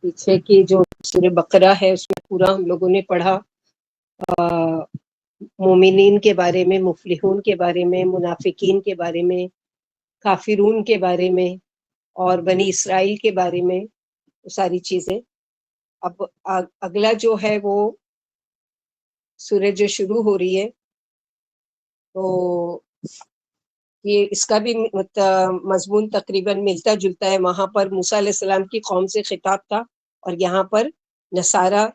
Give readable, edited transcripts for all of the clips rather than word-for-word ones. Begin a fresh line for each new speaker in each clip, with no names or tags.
پیچھے کی جو سورہ بقرہ ہے اس میں پورا ہم لوگوں نے پڑھا مومنین کے بارے میں، مفلحون کے بارے میں، منافقین کے بارے میں، کافرون کے بارے میں اور بنی اسرائیل کے بارے میں، وہ ساری چیزیں. اب اگلا جو ہے وہ سورہ جو شروع ہو رہی ہے تو یہ اس کا بھی مضمون تقریباً ملتا جلتا ہے. وہاں پر موسیٰ علیہ السلام کی قوم سے خطاب تھا اور یہاں پر نصارہ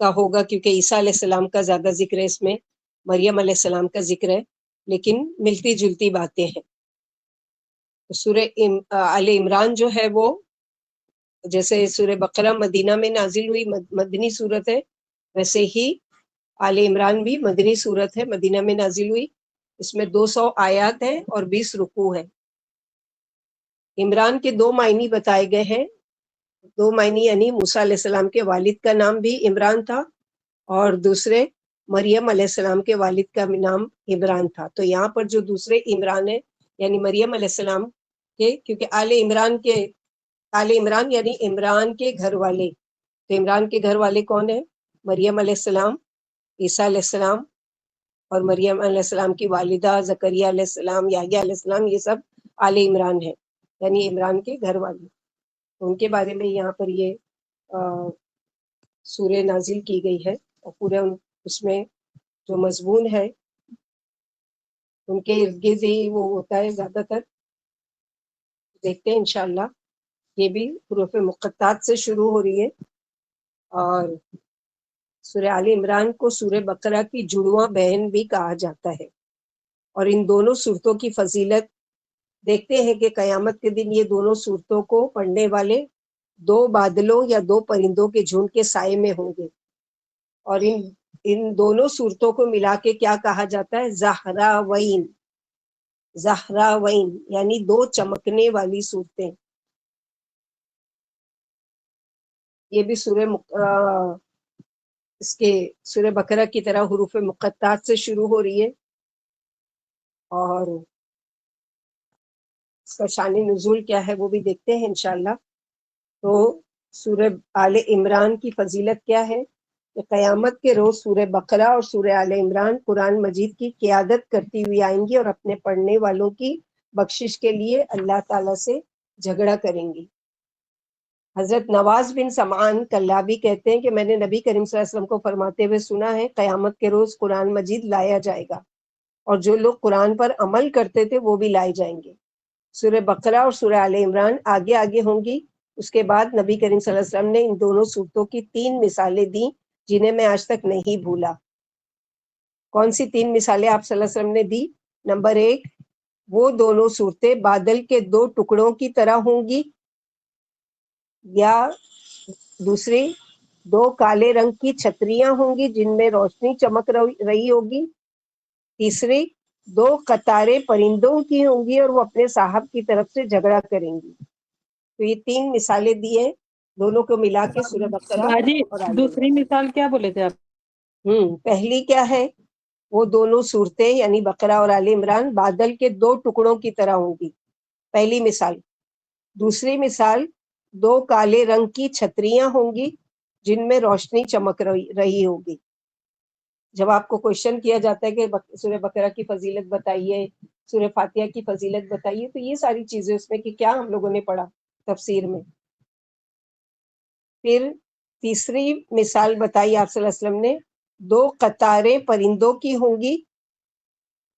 کا ہوگا، کیونکہ عیسیٰ علیہ السلام کا زیادہ ذکر ہے، اس میں مریم علیہ السلام کا ذکر ہے، لیکن ملتی جلتی باتیں ہیں. سورہ آل عمران جو ہے وہ جیسے سورہ بقرہ مدینہ میں نازل ہوئی، مدنی صورت ہے، ویسے ہی آل عمران بھی مدنی صورت ہے، مدینہ میں نازل ہوئی. اس میں 200 آیات ہیں اور 20 رکوع ہیں. عمران کے 2 معنی بتائے گئے ہیں. 2 معنی یعنی موسیٰ علیہ السلام کے والد کا نام بھی عمران تھا اور دوسرے مریم علیہ السلام کے والد کا نام عمران تھا. تو یہاں پر جو دوسرے عمران ہے یعنی مریم علیہ السلام کے، کیونکہ آل عمران یعنی عمران کے گھر والے، تو عمران کے گھر والے کون ہیں؟ مریم علیہ السلام، عیسیٰ علیہ السلام اور مریم علیہ السلام کی والدہ، زکریا علیہ السلام، یحییٰ علیہ السلام، یہ سب آل عمران ہیں، یعنی عمران کے گھر والے. ان کے بارے میں یہاں پر یہ سورہ نازل کی گئی ہے اور پورے اس میں جو مضمون ہے ان کے ارد گرد ہی وہ ہوتا ہے زیادہ تر. دیکھتے ہیں انشاءاللہ. یہ بھی حروف مقطعات سے شروع ہو رہی ہے اور سورہ آل عمران کو سورہ بقرہ کی جڑواں بہن بھی کہا جاتا ہے. اور ان دونوں صورتوں کی فضیلت دیکھتے ہیں کہ قیامت کے دن یہ دونوں صورتوں کو پڑھنے والے 2 بادلوں یا 2 پرندوں کے جھنڈ کے سائے میں ہوں گے. اور ان دونوں صورتوں کو ملا کے کیا کہا جاتا ہے؟ زہراوین. زہراوین یعنی 2 چمکنے والی صورتیں. یہ بھی اس کے سورہ بقرہ کی طرح حروف مقطعات سے شروع ہو رہی ہے اور اس کا شان نزول کیا ہے وہ بھی دیکھتے ہیں انشاءاللہ. تو سورہ آل عمران کی فضیلت کیا ہے کہ قیامت کے روز سورہ بقرہ اور سورہ آل عمران قرآن مجید کی قیادت کرتی ہوئی آئیں گی اور اپنے پڑھنے والوں کی بخشش کے لیے اللہ تعالیٰ سے جھگڑا کریں گی. حضرت نواز بن سمعان کلابی کہتے ہیں کہ میں نے نبی کریم صلی اللہ علیہ وسلم کو فرماتے ہوئے سنا ہے قیامت کے روز قرآن مجید لایا جائے گا اور جو لوگ قرآن پر عمل کرتے تھے وہ بھی لائے جائیں گے. سورہ بقرہ اور سورہ آل عمران آگے آگے ہوں گی. اس کے بعد نبی کریم صلی اللہ علیہ وسلم نے ان دونوں صورتوں کی 3 مثالیں دیں جنہیں میں آج تک نہیں بھولا. کون سی 3 مثالیں آپ صلی اللہ علیہ وسلم نے دی؟ نمبر 1، وہ دونوں صورتیں بادل کے 2 ٹکڑوں کی طرح ہوں گی، یا دوسری 2 کالے رنگ کی چھتریاں ہوں گی جن میں روشنی چمک رہی ہوگی، تیسری 2 قطاریں پرندوں کی ہوں گی اور وہ اپنے صاحب کی طرف سے جھگڑا کریں گی. تو یہ 3 مثالیں دی ہیں، دونوں کو ملا کے سورہ بقرہ
باجی
اور آل
دوسری
عمران.
مثال کیا بولے تھے آپ؟
پہلی کیا ہے؟ وہ دونوں صورتیں یعنی بقرہ اور آل عمران بادل کے 2 ٹکڑوں کی طرح ہوں گی، پہلی مثال. دوسری مثال 2 کالے رنگ کی چھتریاں ہوں گی جن میں روشنی چمک رہی ہوگی. جب آپ کو کوشچن کیا جاتا ہے کہ سورہ بقرہ کی فضیلت بتائیے، سورہ فاتحہ کی فضیلت بتائیے، تو یہ ساری چیزیں اس میں کہ کیا ہم لوگوں نے پڑھا تفسیر میں. پھر تیسری مثال بتائی آپ صلی اللہ علیہ وسلم نے، 2 قطاریں پرندوں کی ہوں گی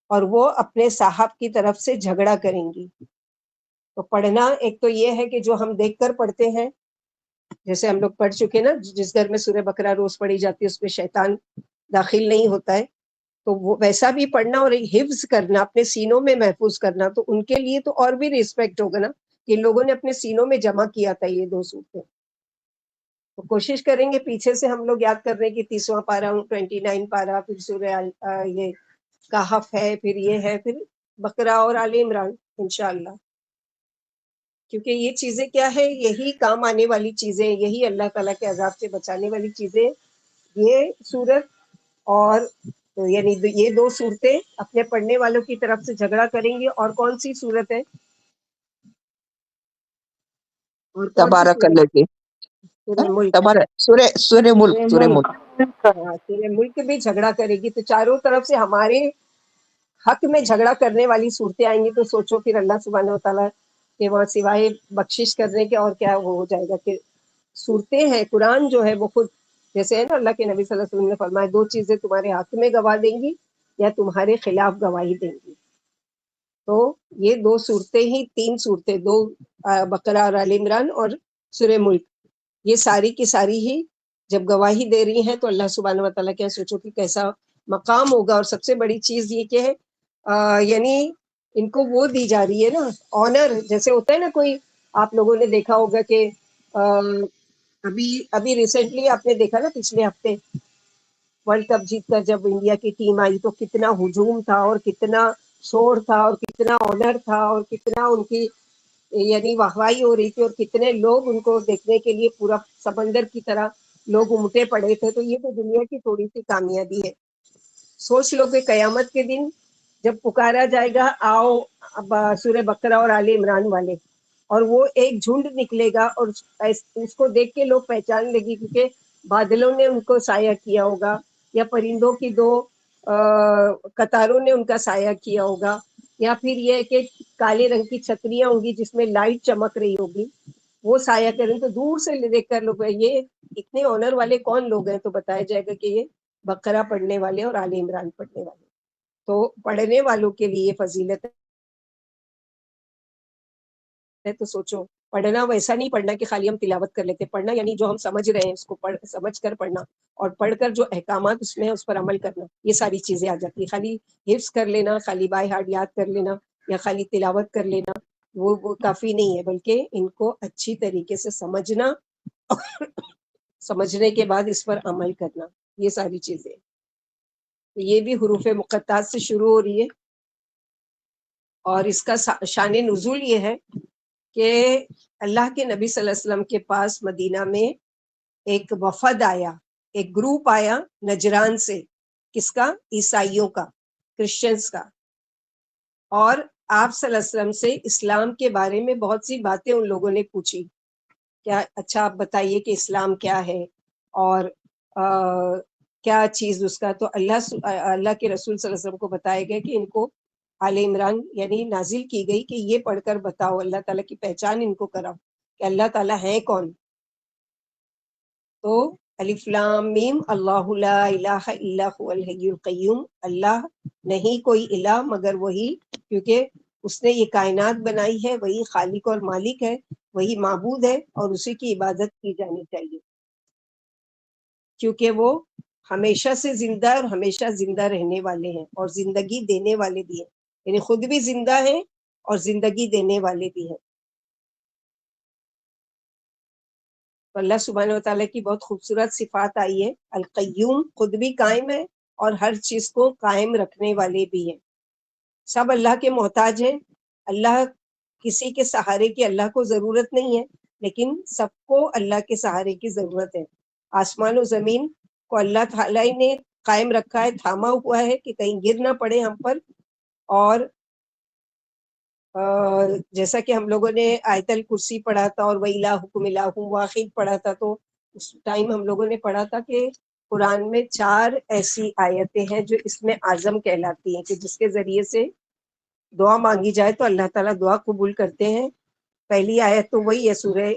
اور وہ اپنے صاحب کی طرف سے جھگڑا کریں گی. تو پڑھنا ایک تو یہ ہے کہ جو ہم دیکھ کر پڑھتے ہیں، جیسے ہم لوگ پڑھ چکے نا، جس گھر میں سورہ بقرہ روز پڑھی جاتی ہے اس میں شیطان داخل نہیں ہوتا ہے، تو وہ ویسا بھی پڑھنا اور حفظ کرنا، اپنے سینوں میں محفوظ کرنا، تو ان کے لیے تو اور بھی ریسپیکٹ ہوگا نا کہ ان لوگوں نے اپنے سینوں میں جمع کیا تھا یہ 2 صورتیں. تو کوشش کریں گے پیچھے سے ہم لوگ یاد کر رہے ہیں کہ 30واں پارہ 29 پارہ، پھر سورہ یہ کہف ہے، پھر یہ ہے، پھر بقرہ اور آل عمران انشاءاللہ. کیونکہ یہ چیزیں کیا ہے، یہی کام آنے والی چیزیں، یہی اللہ تعالیٰ کے عذاب سے بچانے والی چیزیں. یہ صورت اور یعنی یہ 2 صورتیں اپنے پڑھنے والوں کی طرف سے جھگڑا کریں گی. اور کون سی صورت ہے؟ اور کون سی
تبارک
صورت؟
الذی
سورہ ملک،
تبارک سورہ
سورہ
ملک
ملک، ہاں سورہ ملک بھی جھگڑا کرے گی، تو چاروں طرف سے ہمارے حق میں جھگڑا کرنے والی صورتیں آئیں گی، تو سوچو پھر اللہ سبحانہ و تعالیٰ کے وہاں سوائے بخشش کرنے کے اور کیا وہ ہو جائے گا کہ صورتیں ہیں قرآن جو ہے وہ خود جیسے ہے نا، اللہ کے نبی صلی اللہ علیہ وسلم نے فرمایا 2 چیزیں تمہارے حق میں گواہ دیں گی یا تمہارے خلاف گواہی دیں گی. تو یہ 2 صورتیں ہی 3 صورتیں 2 بقرہ اور آل عمران اور سورہ ملک، یہ ساری کی ساری ہی جب گواہی دے رہی ہیں تو اللہ سبحانہ و تعالیٰ کیا سوچو کہ کیسا مقام ہوگا. اور سب سے بڑی چیز یہ کہ یعنی ان کو وہ دی جا رہی ہے نا آنر، جیسے ہوتا ہے نا کوئی، آپ لوگوں نے دیکھا ہوگا کہ ابھی ریسنٹلی آپ نے دیکھا نا پچھلے ہفتے ورلڈ کپ جیت کر جب انڈیا کی ٹیم آئی تو کتنا ہجوم تھا اور کتنا شور تھا اور کتنا آنر تھا اور کتنا ان کی یعنی واہوائی ہو رہی تھی اور کتنے لوگ ان کو دیکھنے کے لیے پورا سمندر کی طرح لوگ امٹے پڑے تھے. تو یہ تو دنیا کی تھوڑی سی کامیابی ہے. سوچ لو کہ قیامت کے دن جب پکارا جائے گا آؤ سورہ بقرہ اور آل عمران والے، اور وہ ایک جھنڈ نکلے گا اور اس کو دیکھ کے لوگ پہچان لے گی کیونکہ بادلوں نے ان کو سایہ کیا ہوگا یا پرندوں کی 2 قطاروں نے ان کا سایہ کیا ہوگا، یا پھر یہ کہ کالے رنگ کی چھتریاں ہوں گی جس میں لائٹ چمک رہی ہوگی، وہ سایہ کریں. تو دور سے دیکھ کر لوگ یہ اتنے آنر والے کون لوگ ہیں، تو بتایا جائے گا کہ یہ بقرہ پڑھنے والے اور آل عمران پڑھنے والے. تو پڑھنے والوں کے لیے فضیلت ہے. تو سوچو پڑھنا ویسا نہیں پڑھنا کہ خالی ہم تلاوت کر لیتے، پڑھنا یعنی جو ہم سمجھ رہے ہیں اس کو سمجھ کر پڑھنا، اور پڑھ کر جو احکامات اس میں اس پر عمل کرنا، یہ ساری چیزیں آ جاتی ہیں. خالی حفظ کر لینا، خالی بائی ہارٹ یاد کر لینا یا خالی تلاوت کر لینا وہ کافی نہیں ہے، بلکہ ان کو اچھی طریقے سے سمجھنا سمجھنے کے بعد اس پر عمل کرنا، یہ ساری چیزیں. یہ بھی حروف مقطعات سے شروع ہو رہی ہے، اور اس کا شان نزول یہ ہے کہ اللہ کے نبی صلی اللہ علیہ وسلم کے پاس مدینہ میں ایک وفد آیا، ایک گروپ آیا نجران سے. کس کا؟ عیسائیوں کا، کرسچنز کا. اور آپ صلی اللہ علیہ وسلم سے اسلام کے بارے میں بہت سی باتیں ان لوگوں نے پوچھی. کیا اچھا آپ بتائیے کہ اسلام کیا ہے اور کیا چیز اس کا. تو اللہ کے رسول صلی اللہ علیہ وسلم کو بتایا گیا کہ ان کو آل عمران یعنی نازل کی گئی کہ یہ پڑھ کر بتاؤ، اللہ تعالیٰ کی پہچان ان کو کراؤ کہ اللہ تعالیٰ ہے کون. تو الف لام میم اللہ لا الہ الا هو الحی القیوم، اللہ نہیں کوئی الہ مگر وہی، کیونکہ اس نے یہ کائنات بنائی ہے، وہی خالق اور مالک ہے، وہی معبود ہے اور اسی کی عبادت کی جانی چاہیے، کیونکہ وہ ہمیشہ سے زندہ اور ہمیشہ زندہ رہنے والے ہیں اور زندگی دینے والے بھی ہیں، یعنی خود بھی زندہ ہیں اور زندگی دینے والے بھی ہیں. تو اللہ سبحانہ و تعالیٰ کی بہت خوبصورت صفات آئی ہے. القیوم، خود بھی قائم ہے اور ہر چیز کو قائم رکھنے والے بھی ہیں. سب اللہ کے محتاج ہیں، اللہ کسی کے سہارے کی اللہ کو ضرورت نہیں ہے، لیکن سب کو اللہ کے سہارے کی ضرورت ہے. آسمان و زمین کو اللہ تعالیٰ نے قائم رکھا ہے، تھاما ہوا ہے کہ کہیں گر نہ پڑے ہم پر. اور جیسا کہ ہم لوگوں نے آیت الکرسی پڑھا تھا اور وَإِلَٰهُكُمْ إِلَٰهٌ وَاحِدٌ پڑھا تھا، تو اس ٹائم ہم لوگوں نے پڑھا تھا کہ قرآن میں 4 ایسی آیتیں ہیں جو اس میں اعظم کہلاتی ہیں کہ جس کے ذریعے سے دعا مانگی جائے تو اللہ تعالیٰ دعا قبول کرتے ہیں. پہلی آیت تو وہی ہے سورہ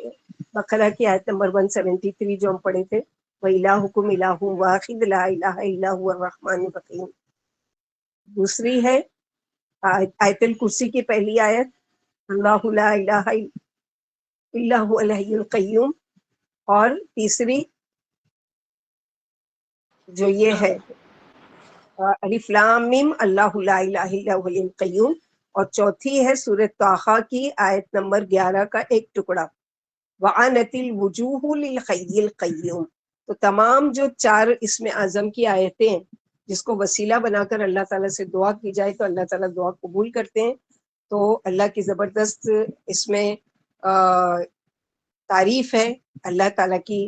بقرہ کی آیت نمبر 173 جو ہم پڑھے تھے، وَإِلَٰهُكُمْ إِلَٰهٌ وَاحِدٌ لَا إِلَٰهَ إِلَّا هُوَ الرَّحْمَٰنُ الرَّحِيمُ. دوسری ہے آیت الکرسی کی پہلی آیت، اللہ لا الہ الا هو الحی القیوم. اور تیسری جو یہ ہے الف لام میم اللہ لا الہ الا هو الحی القیوم. اور چوتھی ہے سورۃ طٰہٰ کی آیت نمبر 11 کا ایک ٹکڑا، وعنت الوجوہ للحی القیوم. تو تمام جو 4 اسم اعظم کی آیتیں ہیں جس کو وسیلہ بنا کر اللہ تعالیٰ سے دعا کی جائے تو اللہ تعالیٰ دعا قبول کرتے ہیں. تو اللہ کی زبردست اس میں تعریف ہے، اللہ تعالیٰ کی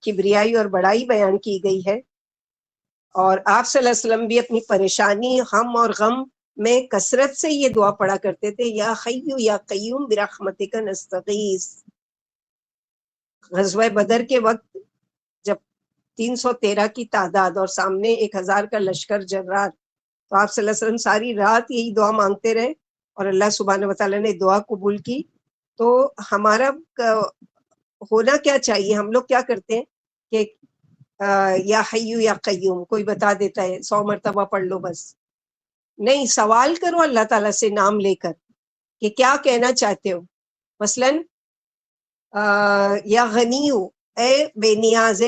کبریائی اور بڑائی بیان کی گئی ہے. اور آپ صلی اللہ علیہ وسلم بھی اپنی پریشانی، ہم اور غم میں کثرت سے یہ دعا پڑھا کرتے تھے، یا حی یا قیوم برحمتک نستغیث. غزوہ بدر کے وقت جب 313 کی تعداد اور سامنے 1000 کا لشکر جرار، تو آپ صلی اللہ علیہ وسلم ساری رات یہی دعا مانگتے رہے اور اللہ سبحانہ وتعالیٰ نے دعا قبول کی. تو ہمارا ہونا کیا چاہیے؟ ہم لوگ کیا کرتے ہیں کہ یا حیو یا قیوم کوئی بتا دیتا ہے 100 مرتبہ پڑھ لو، بس نہیں، سوال کرو اللہ تعالیٰ سے نام لے کر کہ کیا کہنا چاہتے ہو. مثلاً یا غنیو، اے بے نیاز،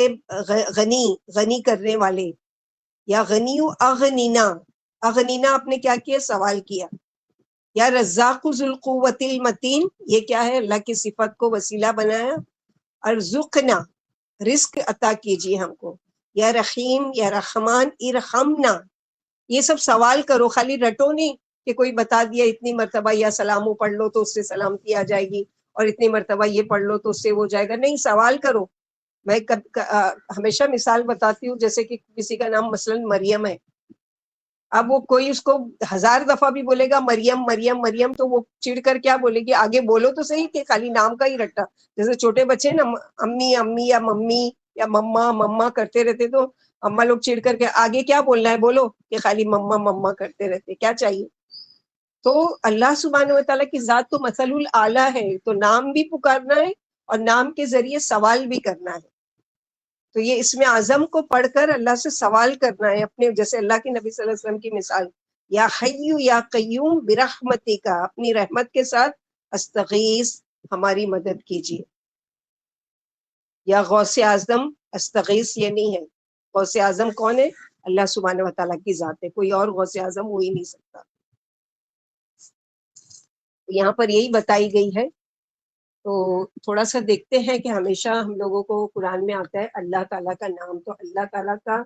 غنی، غنی کرنے والے، یا غنیو اغنینا، اغنینا آپ نے کیا کیا؟ سوال کیا. یا رزاق ذو القوت المتین، یہ کیا ہے؟ اللہ کی صفت کو وسیلہ بنایا. ارزقنا، رزق عطا کیجیے ہم کو. یا رحیم یا رحمان ارحمنا، یہ سب سوال کرو، خالی رٹو نہیں کہ کوئی بتا دیا اتنی مرتبہ یا سلام پڑھ لو تو اس سے سلامتی آ جائے گی اور اتنی مرتبہ یہ پڑھ لو تو اس سے وہ جائے گا. نہیں، سوال کرو. میں ہمیشہ مثال بتاتی ہوں، جیسے کہ کسی کا نام مثلاً مریم ہے، اب وہ کوئی اس کو 1000 دفعہ بھی بولے گا مریم مریم مریم، تو وہ چڑ کر کیا بولے گی؟ آگے بولو تو صحیح، کہ خالی نام کا ہی رٹا. جیسے چھوٹے بچے نا امی امی یا ممی یا مما مما کرتے رہتے، تو اما لوگ چڑ کر کے آگے کیا بولنا ہے بولو، کہ خالی مما مما کرتے رہتے. کیا چاہیے؟ تو اللہ سبحانہ و تعالیٰ کی ذات تو مثل الاعلیٰ ہے، تو نام بھی پکارنا ہے اور نام کے ذریعے سوال بھی کرنا ہے. تو یہ اسم اعظم کو پڑھ کر اللہ سے سوال کرنا ہے اپنے، جیسے اللہ کے نبی صلی اللہ علیہ وسلم کی مثال، یا حیو یا قیوم برحمتک، اپنی رحمت کے ساتھ استغیث، ہماری مدد کیجیے. یا غوث اعظم استغیث یہ نہیں ہے. غوث اعظم کون ہے؟ اللہ سبحانہ و تعالیٰ کی ذات ہے، کوئی اور غوث اعظم ہو ہی نہیں سکتا. یہاں پر یہی بتائی گئی ہے. تو تھوڑا سا دیکھتے ہیں کہ ہمیشہ ہم لوگوں کو قرآن میں آتا ہے اللہ تعالیٰ کا نام. تو اللہ تعالیٰ کا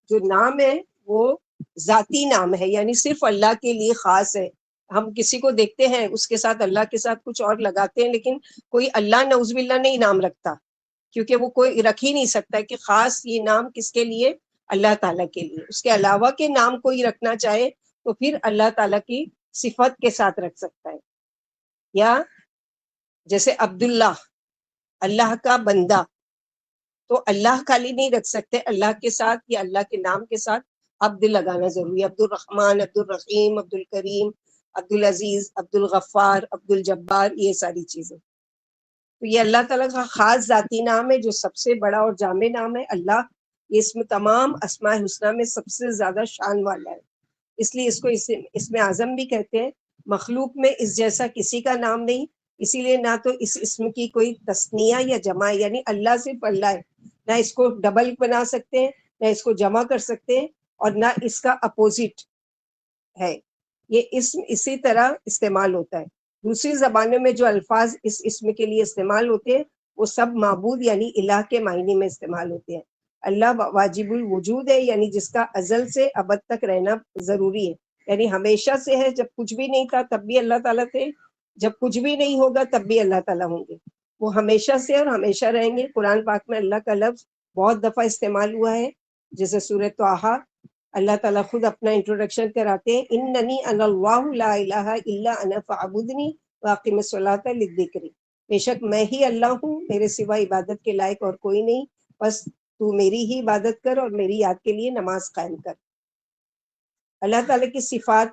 جو نام ہے وہ ذاتی نام ہے، یعنی صرف اللہ کے لیے خاص ہے. ہم کسی کو دیکھتے ہیں اس کے ساتھ اللہ کے ساتھ کچھ اور لگاتے ہیں، لیکن کوئی اللہ نعوذ باللہ نہیں نام رکھتا، کیونکہ وہ کوئی رکھ ہی نہیں سکتا کہ خاص یہ نام کس کے لیے؟ اللہ تعالیٰ کے لیے. اس کے علاوہ کے نام کوئی رکھنا چاہے تو پھر اللہ تعالیٰ کی صفت کے ساتھ رکھ سکتا ہے. یا جیسے عبداللہ، اللہ کا بندہ، تو اللہ خالی نہیں رکھ سکتے، اللہ کے ساتھ یا اللہ کے نام کے ساتھ عبد لگانا ضروری ہے. عبد الرحمن، عبد الرحیم، عبد الکریم، عبد العزیز، عبد الغفار، عبد الجبار، یہ ساری چیزیں. تو یہ اللہ تعالیٰ کا خاص ذاتی نام ہے جو سب سے بڑا اور جامع نام ہے. اللہ یہ اسم تمام اسماء حسنہ میں سب سے زیادہ شان والا ہے، اس لیے اس کو اسم اعظم بھی کہتے ہیں. مخلوق میں اس جیسا کسی کا نام نہیں، اسی لیے نہ تو اس اسم کی کوئی تثنیہ یا جمع، یعنی اللہ صرف اللہ ہے، نہ اس کو ڈبل بنا سکتے ہیں، نہ اس کو جمع کر سکتے ہیں، اور نہ اس کا اپوزٹ ہے. یہ اسم اسی طرح استعمال ہوتا ہے. دوسری زبانوں میں جو الفاظ اس اسم کے لیے استعمال ہوتے ہیں وہ سب معبود یعنی الہ کے معنی میں استعمال ہوتے ہیں. اللہ واجب الوجود ہے، یعنی جس کا ازل سے ابد تک رہنا ضروری ہے، یعنی ہمیشہ سے ہے. جب کچھ بھی نہیں تھا تب بھی اللہ تعالیٰ تھے، جب کچھ بھی نہیں ہوگا تب بھی اللہ تعالیٰ ہوں گے. وہ ہمیشہ سے اور ہمیشہ رہیں گے. قرآن پاک میں اللہ کا لفظ بہت دفعہ استعمال ہوا ہے، جیسے سورۃ طٰہٰ اللہ تعالیٰ خود اپنا انٹروڈکشن کراتے ہیں، اننی انا اللہ لا الہ الا انا فاعبدنی واقم الصلاۃ للذکر، بے شک میں ہی اللہ ہوں، میرے سوا عبادت کے لائق اور کوئی نہیں، بس تو میری ہی عبادت کر اور میری یاد کے لیے نماز قائم کر. اللہ تعالیٰ کی صفات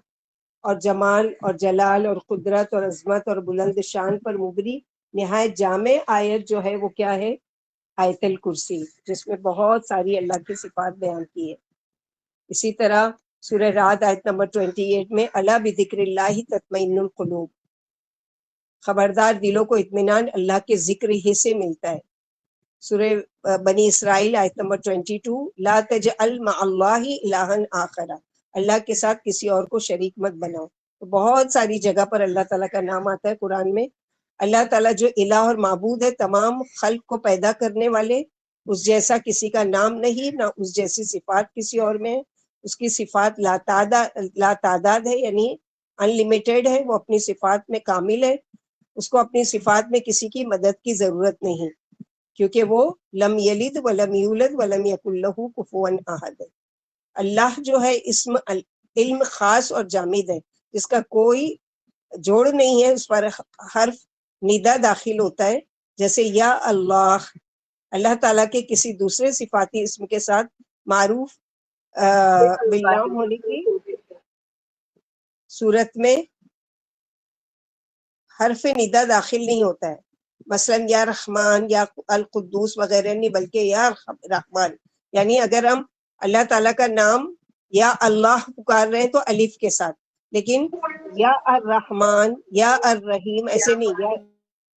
اور جمال اور جلال اور قدرت اور عظمت اور بلند شان پر مبنی نہایت جامع آیت جو ہے وہ کیا ہے؟ آیت الکرسی، جس میں بہت ساری اللہ کی صفات بیان کی ہے. اسی طرح سورہ رعد آیت نمبر 28 میں الا بذکر اللہ تطمئن القلوب، خبردار دلوں کو اطمینان اللہ کے ذکر ہی سے ملتا ہے. سورہ بنی اسرائیل آیت نمبر 22 لا تجعل مع اللہ الہا آخر، اللہ کے ساتھ کسی اور کو شریک مت بناؤ. تو بہت ساری جگہ پر اللہ تعالیٰ کا نام آتا ہے قرآن میں. اللہ تعالیٰ جو الہ اور معبود ہے، تمام خلق کو پیدا کرنے والے، اس جیسا کسی کا نام نہیں، نہ اس جیسی صفات کسی اور میں. اس کی صفات لا تعداد ہے، یعنی ان لمیٹیڈ ہے، وہ اپنی صفات میں کامل ہے. اس کو اپنی صفات میں کسی کی مدد کی ضرورت نہیں، کیونکہ وہ لم یلد ولم یولد ولم یکن لہ کفوا احد ہے. اللہ جو ہے اسم علم خاص اور جامد ہے، جس کا کوئی جوڑ نہیں ہے، اس پر حرف ندا داخل ہوتا ہے، جیسے یا اللہ اللہ تعالیٰ کے کسی دوسرے صفاتی اسم کے ساتھ معروف باللام ہونے کی صورت میں حرف ندا داخل نہیں ہوتا ہے، مثلا یا رحمان یا القدوس وغیرہ نہیں، بلکہ یا رحمان. یعنی اگر ہم اللہ تعالیٰ کا نام یا اللہ پکار رہے ہیں تو الف کے ساتھ، لیکن یا الرحمن یا الرحیم ایسے نہیں،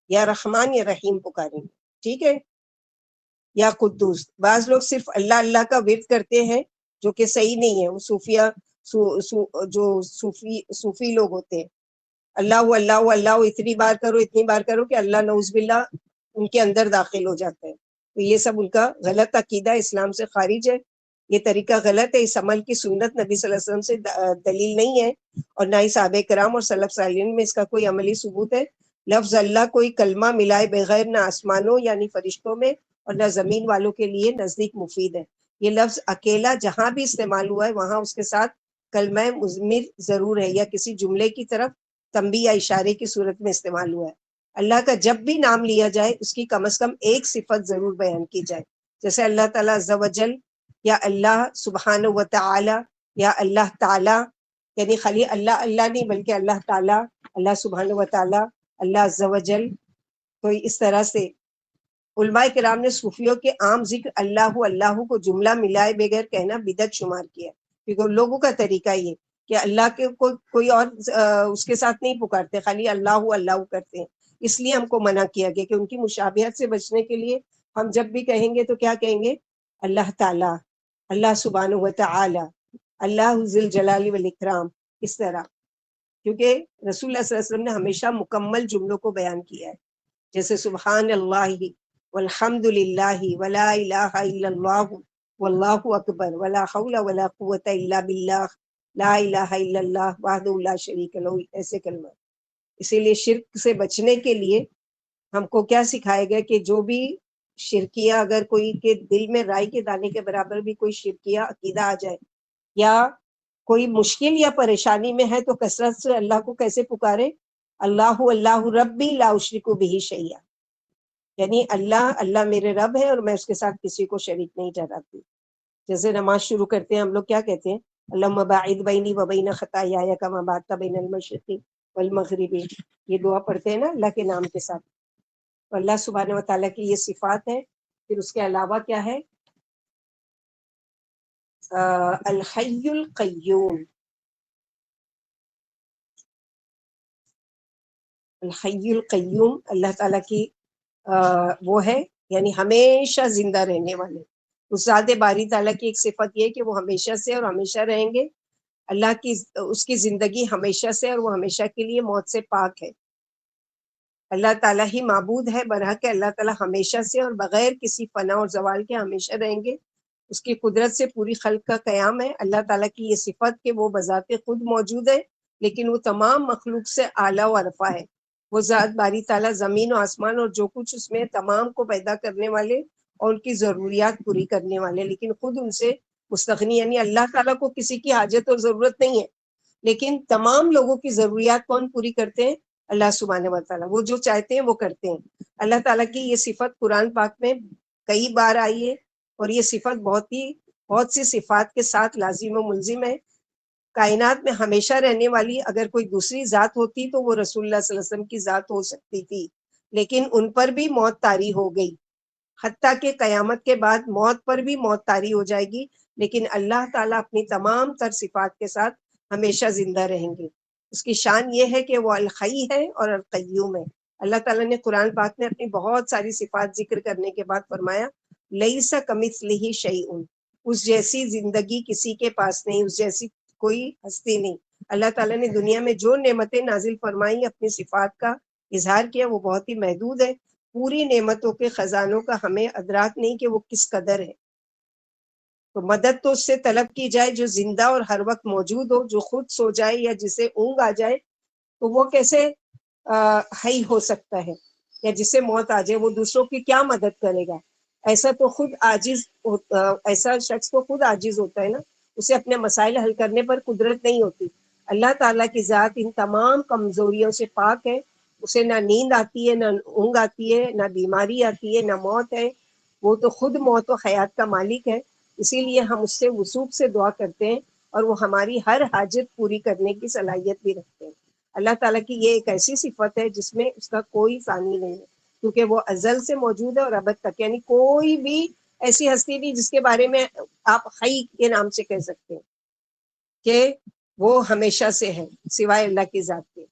یا رحمان یا رحیم پکاریں. ٹھیک ہے. یا قدوس. بعض لوگ صرف اللہ اللہ کا ورد کرتے ہیں جو کہ صحیح نہیں ہے، وہ جو صوفی لوگ ہوتے ہیں، اللہ اللہ اللہ اتنی بار کرو کہ اللہ نعوذ باللہ ان کے اندر داخل ہو جاتا ہے. تو یہ سب ان کا غلط عقیدہ، اسلام سے خارج ہے. یہ طریقہ غلط ہے. اس عمل کی سنت نبی صلی اللہ علیہ وسلم سے دلیل نہیں ہے، اور نہ ہی صحابہ کرام اور سلف صالحین میں اس کا کوئی عملی ثبوت ہے. لفظ اللہ کوئی کلمہ ملائے بغیر نہ آسمانوں یعنی فرشتوں میں اور نہ زمین والوں کے لیے نزدیک مفید ہے. یہ لفظ اکیلا جہاں بھی استعمال ہوا ہے وہاں اس کے ساتھ کلمہ مضمر ضرور ہے، یا کسی جملے کی طرف تنبیہ یا اشارے کی صورت میں استعمال ہوا ہے. اللہ کا جب بھی نام لیا جائے اس کی کم از کم ایک صفت ضرور بیان کی جائے، جیسے اللہ تعالیٰ عز و جل، یا اللہ سبحانہ و تعالی، یا اللہ تعالی. یعنی خالی اللہ اللہ نہیں بلکہ اللہ تعالیٰ، اللہ سبحانہ و تعالی، اللہ عز و جل. تو اس طرح سے علماء کرام نے صوفیوں کے عام ذکر اللہ اللہ کو جملہ ملائے بغیر کہنا بدعت شمار کیا، کیونکہ لوگوں کا طریقہ یہ کہ اللہ کے کوئی اور اس کے ساتھ نہیں پکارتے، خالی اللہ اللہ کرتے ہیں. اس لیے ہم کو منع کیا گیا کہ ان کی مشابہت سے بچنے کے لیے ہم جب بھی کہیں گے تو کیا کہیں گے؟ اللہ تعالیٰ، اللہ سبحانہ و تعالی، اللہ ذی الجلال والاکرام، اس طرح. کیونکہ رسول اللہ صلی اللہ علیہ وسلم نے ہمیشہ مکمل جملوں کو بیان کیا ہے، جیسے سبحان اللہ والحمد للہ ولا الہ الا اللہ واللہ اکبر ولا حول ولا قوۃ الا باللہ لا الہ الا اللہ وحدہ لا شریک لہ، ایسے کلمہ. اسی لیے شرک سے بچنے کے لیے ہم کو کیا سکھایا گیا کہ جو بھی شرکیہ، اگر کوئی کے دل میں رائی کے دانے کے برابر بھی کوئی شرکیہ عقیدہ آ جائے، یا کوئی مشکل یا پریشانی میں ہے، تو کثرت سے اللہ کو کیسے پکارے؟ اللہ اللہ ربی لا اشرک بہ شیئا، یعنی اللہ اللہ میرے رب ہے اور میں اس کے ساتھ کسی کو شریک نہیں ٹھہراتی. جیسے نماز شروع کرتے ہیں ہم لوگ کیا کہتے ہیں؟ اللہم باعد بینی و بین خطایایا کما باعدت بین المشرق والمغرب. یہ دعا پڑھتے ہیں نا اللہ کے نام کے ساتھ. تو اللہ سبحانہ و تعالیٰ کی یہ صفات ہے. پھر اس کے علاوہ کیا ہے؟ الحی القیوم. الحی القیوم اللہ تعالیٰ کی وہ ہے، یعنی ہمیشہ زندہ رہنے والے. اس ذات باری تعالیٰ کی ایک صفت یہ کہ وہ ہمیشہ سے اور ہمیشہ رہیں گے. اللہ کی اس کی زندگی ہمیشہ سے، اور وہ ہمیشہ کے لیے موت سے پاک ہے. اللہ تعالیٰ ہی معبود ہے برحق کہ اللہ تعالیٰ ہمیشہ سے اور بغیر کسی فنا اور زوال کے ہمیشہ رہیں گے. اس کی قدرت سے پوری خلق کا قیام ہے. اللہ تعالیٰ کی یہ صفت کہ وہ بذات خود موجود ہے، لیکن وہ تمام مخلوق سے اعلیٰ و ارفع ہے. وہ ذات باری تعالیٰ زمین و آسمان اور جو کچھ اس میں تمام کو پیدا کرنے والے اور ان کی ضروریات پوری کرنے والے، لیکن خود ان سے مستغنی. یعنی اللہ تعالیٰ کو کسی کی حاجت اور ضرورت نہیں ہے، لیکن تمام لوگوں کی ضروریات کون پوری کرتے ہیں؟ اللہ سبحانہ و تعالیٰ. وہ جو چاہتے ہیں وہ کرتے ہیں. اللہ تعالیٰ کی یہ صفت قرآن پاک میں کئی بار آئی ہے، اور یہ صفت بہت سی صفات کے ساتھ لازم و ملزم ہے. کائنات میں ہمیشہ رہنے والی اگر کوئی دوسری ذات ہوتی تو وہ رسول اللہ صلی اللہ علیہ وسلم کی ذات ہو سکتی تھی، لیکن ان پر بھی موت طاری ہو گئی. حتیٰ کہ قیامت کے بعد موت پر بھی موت طاری ہو جائے گی، لیکن اللہ تعالیٰ اپنی تمام تر صفات کے ساتھ ہمیشہ زندہ رہیں گے. اس کی شان یہ ہے کہ وہ الحی ہے اور القیوم ہے. اللہ تعالیٰ نے قرآن پاک میں اپنی بہت ساری صفات ذکر کرنے کے بعد فرمایا لیس کمثلہ شیء، اس جیسی زندگی کسی کے پاس نہیں، اس جیسی کوئی ہستی نہیں. اللہ تعالیٰ نے دنیا میں جو نعمتیں نازل فرمائی، اپنی صفات کا اظہار کیا، وہ بہت ہی محدود ہے. پوری نعمتوں کے خزانوں کا ہمیں ادراک نہیں کہ وہ کس قدر ہے. تو مدد تو اس سے طلب کی جائے جو زندہ اور ہر وقت موجود ہو. جو خود سو جائے یا جسے اونگ آ جائے تو وہ کیسے حی ہو سکتا ہے؟ یا جسے موت آ جائے وہ دوسروں کی کیا مدد کرے گا؟ ایسا تو خود عاجز، ایسا شخص تو خود عاجز ہوتا ہے نا، اسے اپنے مسائل حل کرنے پر قدرت نہیں ہوتی. اللہ تعالیٰ کی ذات ان تمام کمزوریوں سے پاک ہے. اسے نہ نیند آتی ہے، نہ اونگ آتی ہے، نہ بیماری آتی ہے، نہ موت ہے. وہ تو خود موت و حیات کا مالک ہے، اسی لیے ہم اس سے وثوق سے دعا کرتے ہیں، اور وہ ہماری ہر حاجت پوری کرنے کی صلاحیت بھی رکھتے ہیں۔ اللہ تعالیٰ کی یہ ایک ایسی صفت ہے جس میں اس کا کوئی ثانی نہیں ہے، کیونکہ وہ ازل سے موجود ہے اور ابد تک، یعنی کوئی بھی ایسی ہستی نہیں جس کے بارے میں آپ حی کے نام سے کہہ سکتے ہیں کہ وہ ہمیشہ سے ہے سوائے اللہ کی ذات کے۔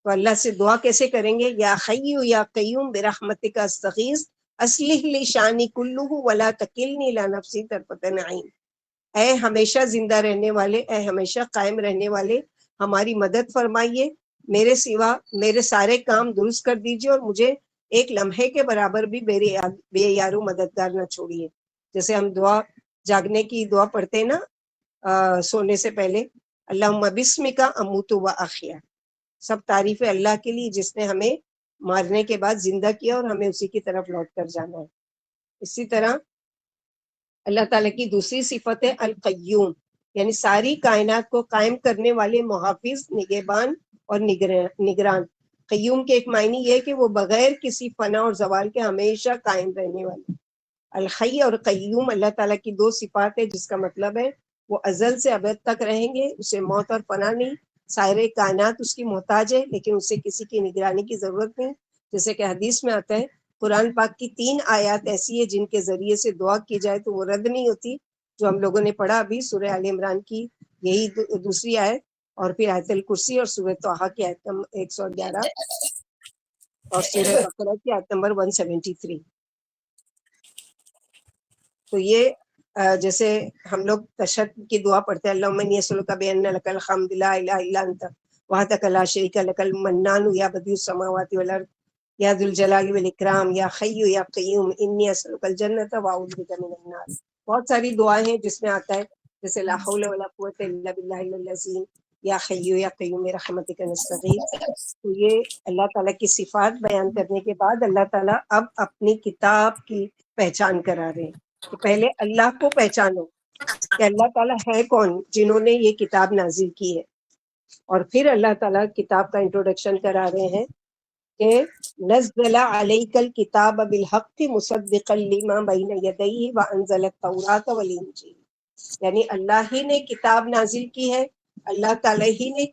تو اللہ سے دعا کیسے کریں گے؟ یا حی یا قیوم برحمتک استغیث اصلح لی شانی کلہ ولا تکلنی الی نفسی طرفۃ عین۔ اے ہمیشہ زندہ رہنے والے، اے ہمیشہ قائم رہنے والے، ہماری مدد فرمائیے، میرے سوا میرے سارے کام درست کر دیجیے، اور مجھے ایک لمحے کے برابر بھی بے یارو مددگار نہ چھوڑیے۔ جیسے ہم دعا جاگنے کی دعا پڑھتے ہیں نا سونے سے پہلے، اللہم بسمک اموت و احیا، سب تعریف اللہ کے لیے جس نے ہمیں مارنے کے بعد زندہ کیا اور ہمیں اسی کی طرف لوٹ کر جانا ہے۔ اسی طرح اللہ تعالیٰ کی دوسری صفت ہے القیوم، یعنی ساری کائنات کو قائم کرنے والے، محافظ، نگہبان اور نگران۔ قیوم کے ایک معنی یہ ہے کہ وہ بغیر کسی فنا اور زوال کے ہمیشہ قائم رہنے والے۔ الحی اور قیوم اللہ تعالیٰ کی دو صفات ہے، جس کا مطلب ہے وہ ازل سے ابد تک رہیں گے، اسے موت اور فنا نہیں، سارے کائنات اس کی محتاج ہے لیکن اسے کسی کی نگرانی کی ضرورت نہیں۔ جیسے کہ حدیث میں آتا ہے، قرآن پاک کی 3 آیات ایسی ہے جن کے ذریعے سے دعا کی جائے تو وہ رد نہیں ہوتی، جو ہم لوگوں نے پڑھا ابھی سورہ آل عمران کی یہی دوسری آیت، اور پھر آیت الکرسی اور سورہ طٰہٰ کی آیت نمبر 111 اور سورہ بقرہ کی آیت نمبر 173۔ تو یہ جیسے ہم لوگ تشہد کی دعا پڑھتے ہیں، اللہم انی اسألک بان لک الحمد لا الہ الا انت وحدک لا شریک لک المنان یا بدیع السماوات والارض یا ذو الجلال والاکرام یا حی یا قیوم انی اسألک الجنۃ واعوذ بک من النار۔ بہت ساری دعائیں ہیں جس میں آتا ہے جیسے لا حول ولا قوۃ الا باللہ العظیم، یا حی یا قیوم برحمتک نستغیث۔ تو یہ اللہ تعالیٰ کی صفات بیان کرنے کے بعد اللہ تعالیٰ اب اپنی کتاب کی پہچان کرا رہے ہیں کہ پہلے اللہ کو پہچانو کہ اللہ تعالیٰ ہے کون جنہوں نے یہ کتاب نازل کی ہے، اور پھر اللہ تعالیٰ کتاب کا انٹروڈکشن کرا رہے ہیں کہ نزل علیک الکتاب بالحق مصدقا لما بین یدیہ وانزل التوراۃ والانجیل، یعنی اللہ ہی نے کتاب نازل کی ہے، اللہ تعالیٰ ہی نے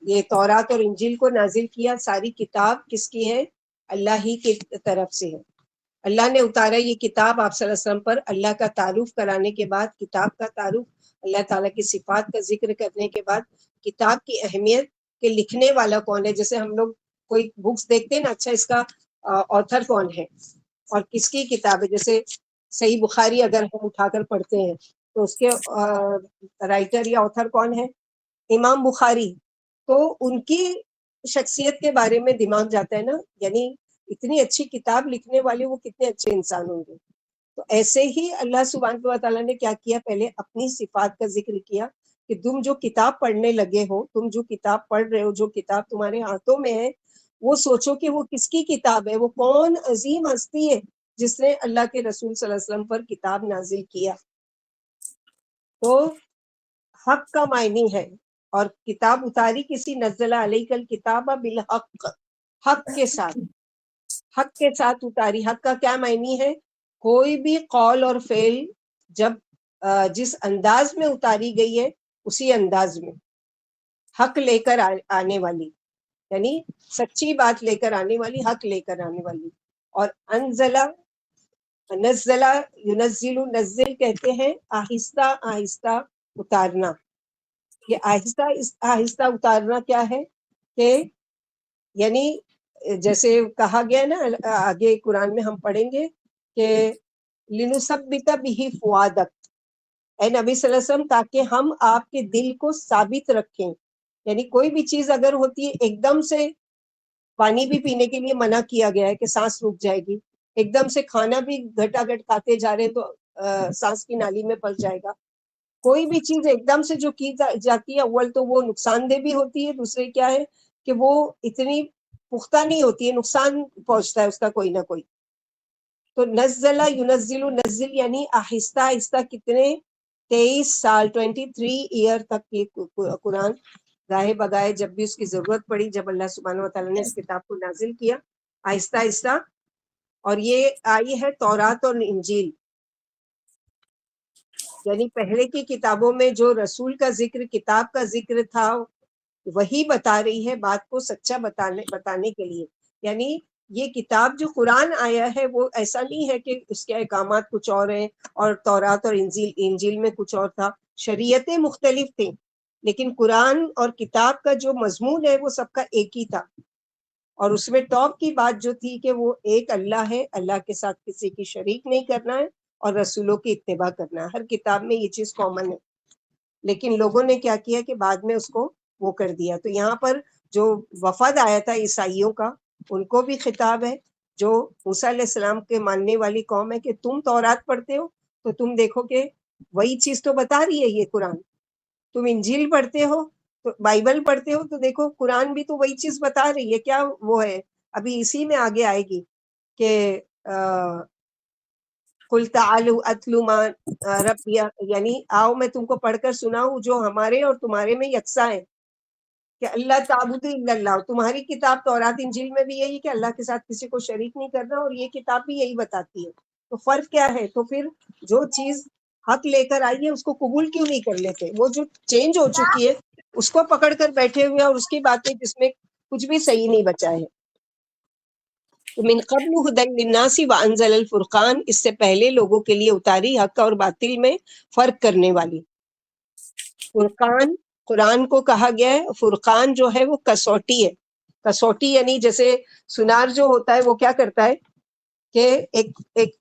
یہ تورات اور انجیل کو نازل کیا۔ ساری کتاب کس کی ہے؟ اللہ ہی کی طرف سے ہے۔ اللہ نے اتارا یہ کتاب آپ صلی اللہ علیہ وسلم پر، اللہ کا تعارف کرانے کے بعد، کتاب کا تعارف، اللہ تعالیٰ کی صفات کا ذکر کرنے کے بعد، کتاب کی اہمیت کہ لکھنے والا کون ہے۔ جیسے ہم لوگ کوئی بکس دیکھتے ہیں نا، اچھا اس کا آتھر کون ہے اور کس کی کتاب ہے، جیسے صحیح بخاری اگر ہم اٹھا کر پڑھتے ہیں تو اس کے رائٹر یا آتھر کون ہے؟ امام بخاری۔ تو ان کی شخصیت کے بارے میں دماغ جاتا ہے نا، یعنی اتنی اچھی کتاب لکھنے والے وہ کتنے اچھے انسان ہوں گے۔ تو ایسے ہی اللہ سبحانہ و تعالیٰ نے کیا کیا، پہلے اپنی صفات کا ذکر کیا کہ تم جو کتاب پڑھنے لگے ہو، تم جو کتاب پڑھ رہے ہو، جو کتاب تمہارے ہاتھوں میں ہے، وہ سوچو کہ وہ کس کی کتاب ہے، وہ کون عظیم ہستی ہے جس نے اللہ کے رسول صلی اللہ علیہ وسلم پر کتاب نازل کیا۔ تو حق کا معنی ہے، اور کتاب اتاری کسی، نزل علیک الکتاب بالحق، حق کے ساتھ، حق کے ساتھ اتاری۔ حق کا کیا معنی ہے؟ کوئی بھی قول اور فعل جب جس انداز میں اتاری گئی ہے اسی انداز میں حق لے کر آنے والی، یعنی سچی بات لے کر آنے والی، حق لے کر آنے والی۔ اور انزلہ، نزلہ، ینزل، نزل کہتے ہیں آہستہ آہستہ اتارنا۔ یہ آہستہ آہستہ اتارنا کیا ہے کہ یعنی جیسے کہا گیا نا، آگے قرآن میں ہم پڑھیں گے کہ لنثبت بہ فؤادک، اے نبی صلی اللہ علیہ وسلم تاکہ ہم آپ کے دل کو ثابت رکھیں۔ یعنی کوئی بھی چیز اگر ہوتی ہے، ایک دم سے پانی بھی پینے کے لیے منع کیا گیا ہے کہ سانس رک جائے گی، ایک دم سے کھانا بھی گھٹا گھٹ کھاتے جا رہے تو سانس کی نالی میں پھنس جائے گا۔ کوئی بھی چیز ایک دم سے جو کی جاتی ہے، اول تو وہ نقصان دہ بھی ہوتی ہے، دوسرے کیا ہے کہ وہ اتنی پختہ نہیں ہوتی ہے، نقصان پہنچتا ہے اس کا کوئی نہ کوئی۔ تو نزل ینزل، نزل یعنی آہستہ آہستہ، کتنے 23 سال 23 ایئر تک یہ قرآن گاہے بگائے جب بھی اس کی ضرورت پڑی، جب اللہ سبحانہ و تعالیٰ نے اس کتاب کو نازل کیا، آہستہ آہستہ اور یہ آئی ہے تورات اور انجیل، یعنی پہلے کی کتابوں میں جو رسول کا ذکر، کتاب کا ذکر تھا، وہی بتا رہی ہے بات کو سچا بتانے کے لیے. یعنی یہ کتاب جو قرآن آیا ہے وہ ایسا نہیں ہے کہ اس کے احکامات کچھ اور ہیں اور تورات اور انجیل میں کچھ اور تھا. شریعتیں مختلف تھیں لیکن قرآن اور کتاب کا جو مضمون ہے وہ سب کا ایک ہی تھا. اور اس میں ٹاپ کی بات جو تھی کہ وہ ایک اللہ ہے، اللہ کے ساتھ کسی کی شریک نہیں کرنا ہے، اور رسولوں کی اتباع کرنا ہے. ہر کتاب میں یہ چیز کامن ہے، لیکن لوگوں نے کیا کیا کہ بعد میں اس کو وہ کر دیا. تو یہاں پر جو وفد آیا تھا عیسائیوں کا، ان کو بھی خطاب ہے، جو موسیٰ علیہ السلام کے ماننے والی قوم ہے، کہ تم تورات پڑھتے ہو تو تم دیکھو کہ وہی چیز تو بتا رہی ہے یہ قرآن. تم انجیل پڑھتے ہو تو بائبل پڑھتے ہو تو دیکھو قرآن بھی تو وہی چیز بتا رہی ہے. کیا وہ ہے، ابھی اسی میں آگے آئے گی کہ قُلْ تَعَالُوا أَتْلُ مَا رَبِّي، یعنی آؤ میں تم کو پڑھ کر سناؤں جو ہمارے اور تمہارے میں یکساں ہے، کہ اللہ تعبد الا اللہ. تمہاری کتاب تورات انجیل میں بھی یہی کہ اللہ کے ساتھ کسی کو شریک نہیں کرنا، اور یہ کتاب بھی یہی بتاتی ہے. تو فرق کیا ہے؟ تو پھر جو چیز حق لے کر آئی ہے اس کو قبول کیوں نہیں کر لیتے؟ وہ جو چینج ہو چکی ہے اس کو پکڑ کر بیٹھے ہوئے، اور اس کی باتیں جس میں کچھ بھی صحیح نہیں بچا ہے. من قبل ہدی للناس وانزل الفرقان، اس سے پہلے لوگوں کے لیے اتاری حق اور باطل میں فرق کرنے والی. فرقان قرآن کو کہا گیا ہے. فرقان جو ہے وہ کسوٹی ہے. کسوٹی یعنی جیسے سنار جو ہوتا ہے وہ کیا کرتا ہے کہ ایک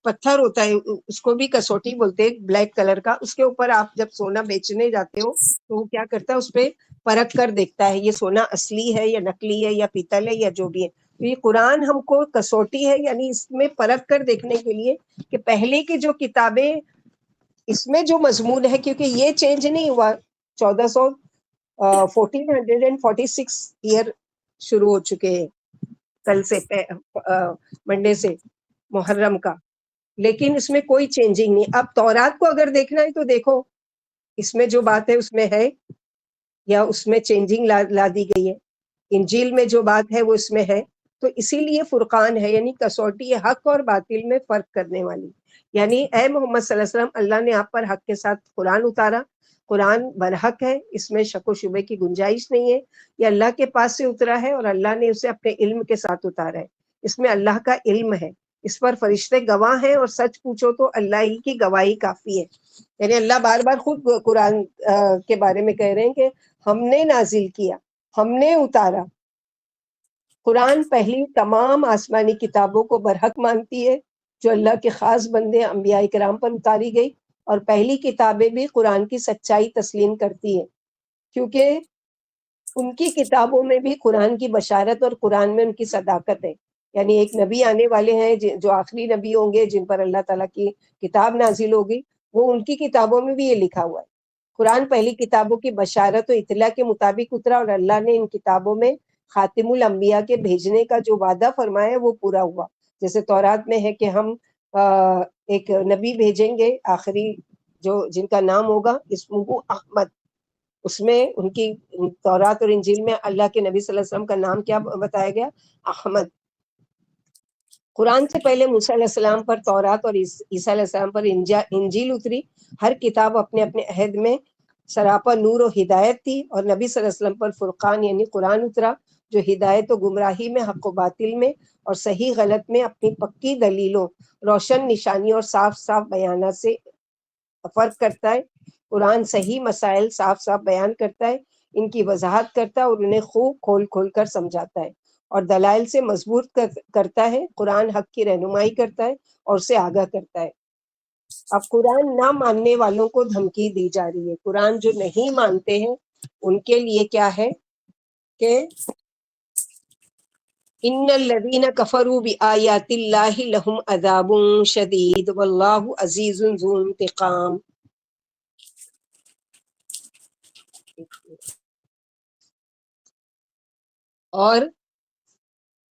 پتھر ہوتا ہے، اس کو بھی کسوٹی بولتے ہیں، بلیک کلر کا. اس کے اوپر آپ جب سونا بیچنے جاتے ہو تو وہ کیا کرتا ہے، اس پہ پرکھ کر دیکھتا ہے یہ سونا اصلی ہے یا نکلی ہے یا پیتل ہے یا جو بھی ہے. تو یہ قرآن ہم کو کسوٹی ہے، یعنی اس میں پرکھ کر دیکھنے کے لیے کہ پہلے کی جو کتابیں اس میں جو مضمون ہے، کیونکہ یہ چینج نہیں ہوا. 1446 ایئر شروع ہو چکے ہیں کل سے، منڈے سے، محرم کا، لیکن اس میں کوئی چینجنگ نہیں. اب تورات کو اگر دیکھنا ہے تو دیکھو اس میں جو بات ہے اس میں ہے یا اس میں چینجنگ لا دی گئی ہے. انجیل میں جو بات ہے وہ اس میں ہے. تو اسی لیے فرقان ہے، یعنی کسوٹی حق اور باطل میں فرق کرنے والی. یعنی اے محمد صلی اللہ علیہ وسلم، اللہ نے آپ پر حق کے ساتھ قرآن اتارا. قرآن برحق ہے، اس میں شک و شبے کی گنجائش نہیں ہے. یہ اللہ کے پاس سے اترا ہے اور اللہ نے اسے اپنے علم کے ساتھ اتارا ہے. اس میں اللہ کا علم ہے، اس پر فرشتے گواہ ہیں، اور سچ پوچھو تو اللہ ہی کی گواہی کافی ہے. یعنی اللہ بار بار خود قرآن کے بارے میں کہہ رہے ہیں کہ ہم نے نازل کیا، ہم نے اتارا. قرآن پہلی تمام آسمانی کتابوں کو برحق مانتی ہے جو اللہ کے خاص بندے انبیاء کرام پر اتاری گئی، اور پہلی کتابیں بھی قرآن کی سچائی تسلیم کرتی ہیں، کیونکہ ان کی کتابوں میں بھی قرآن کی بشارت اور قرآن میں ان کی صداقت ہے. یعنی ایک نبی آنے والے ہیں جو آخری نبی ہوں گے، جن پر اللہ تعالیٰ کی کتاب نازل ہوگی، وہ ان کی کتابوں میں بھی یہ لکھا ہوا ہے. قرآن پہلی کتابوں کی بشارت و اطلاع کے مطابق اترا، اور اللہ نے ان کتابوں میں خاتم الانبیاء کے بھیجنے کا جو وعدہ فرمایا وہ پورا ہوا. جیسے تورات میں ہے کہ ہم ایک نبی بھیجیں گے آخری، جو جن کا نام ہوگا اسمہ احمد. اس میں ان کی تورات اور انجیل میں اللہ کے نبی صلی اللہ علیہ وسلم کا نام کیا بتایا گیا؟ احمد. قرآن سے پہلے موسیٰ علیہ السلام پر تورات اور عیسیٰ علیہ السلام پر انجیل اتری. ہر کتاب اپنے اپنے عہد میں سراپا نور و ہدایت تھی، اور نبی صلی اللہ علیہ وسلم پر فرقان یعنی قرآن اترا، جو ہدایت و گمراہی میں، حق و باطل میں اور صحیح غلط میں اپنی پکی دلیلوں، روشن نشانیوں اور صاف صاف بیانات سے فرق کرتا ہے. قرآن صحیح مسائل صاف صاف بیان کرتا ہے، ان کی وضاحت کرتا ہے اور انہیں خوب کھول کھول کر سمجھاتا ہے، اور دلائل سے مضبوط کرتا ہے. قرآن حق کی رہنمائی کرتا ہے اور اسے آگاہ کرتا ہے. اب قرآن نہ ماننے والوں کو دھمکی دی جا رہی ہے. قرآن جو نہیں مانتے ہیں ان کے لیے کیا ہے کہ ان الذین کفروا بآیات اللہ لہم عذاب شدید واللہ عزیز ذو انتقام. اور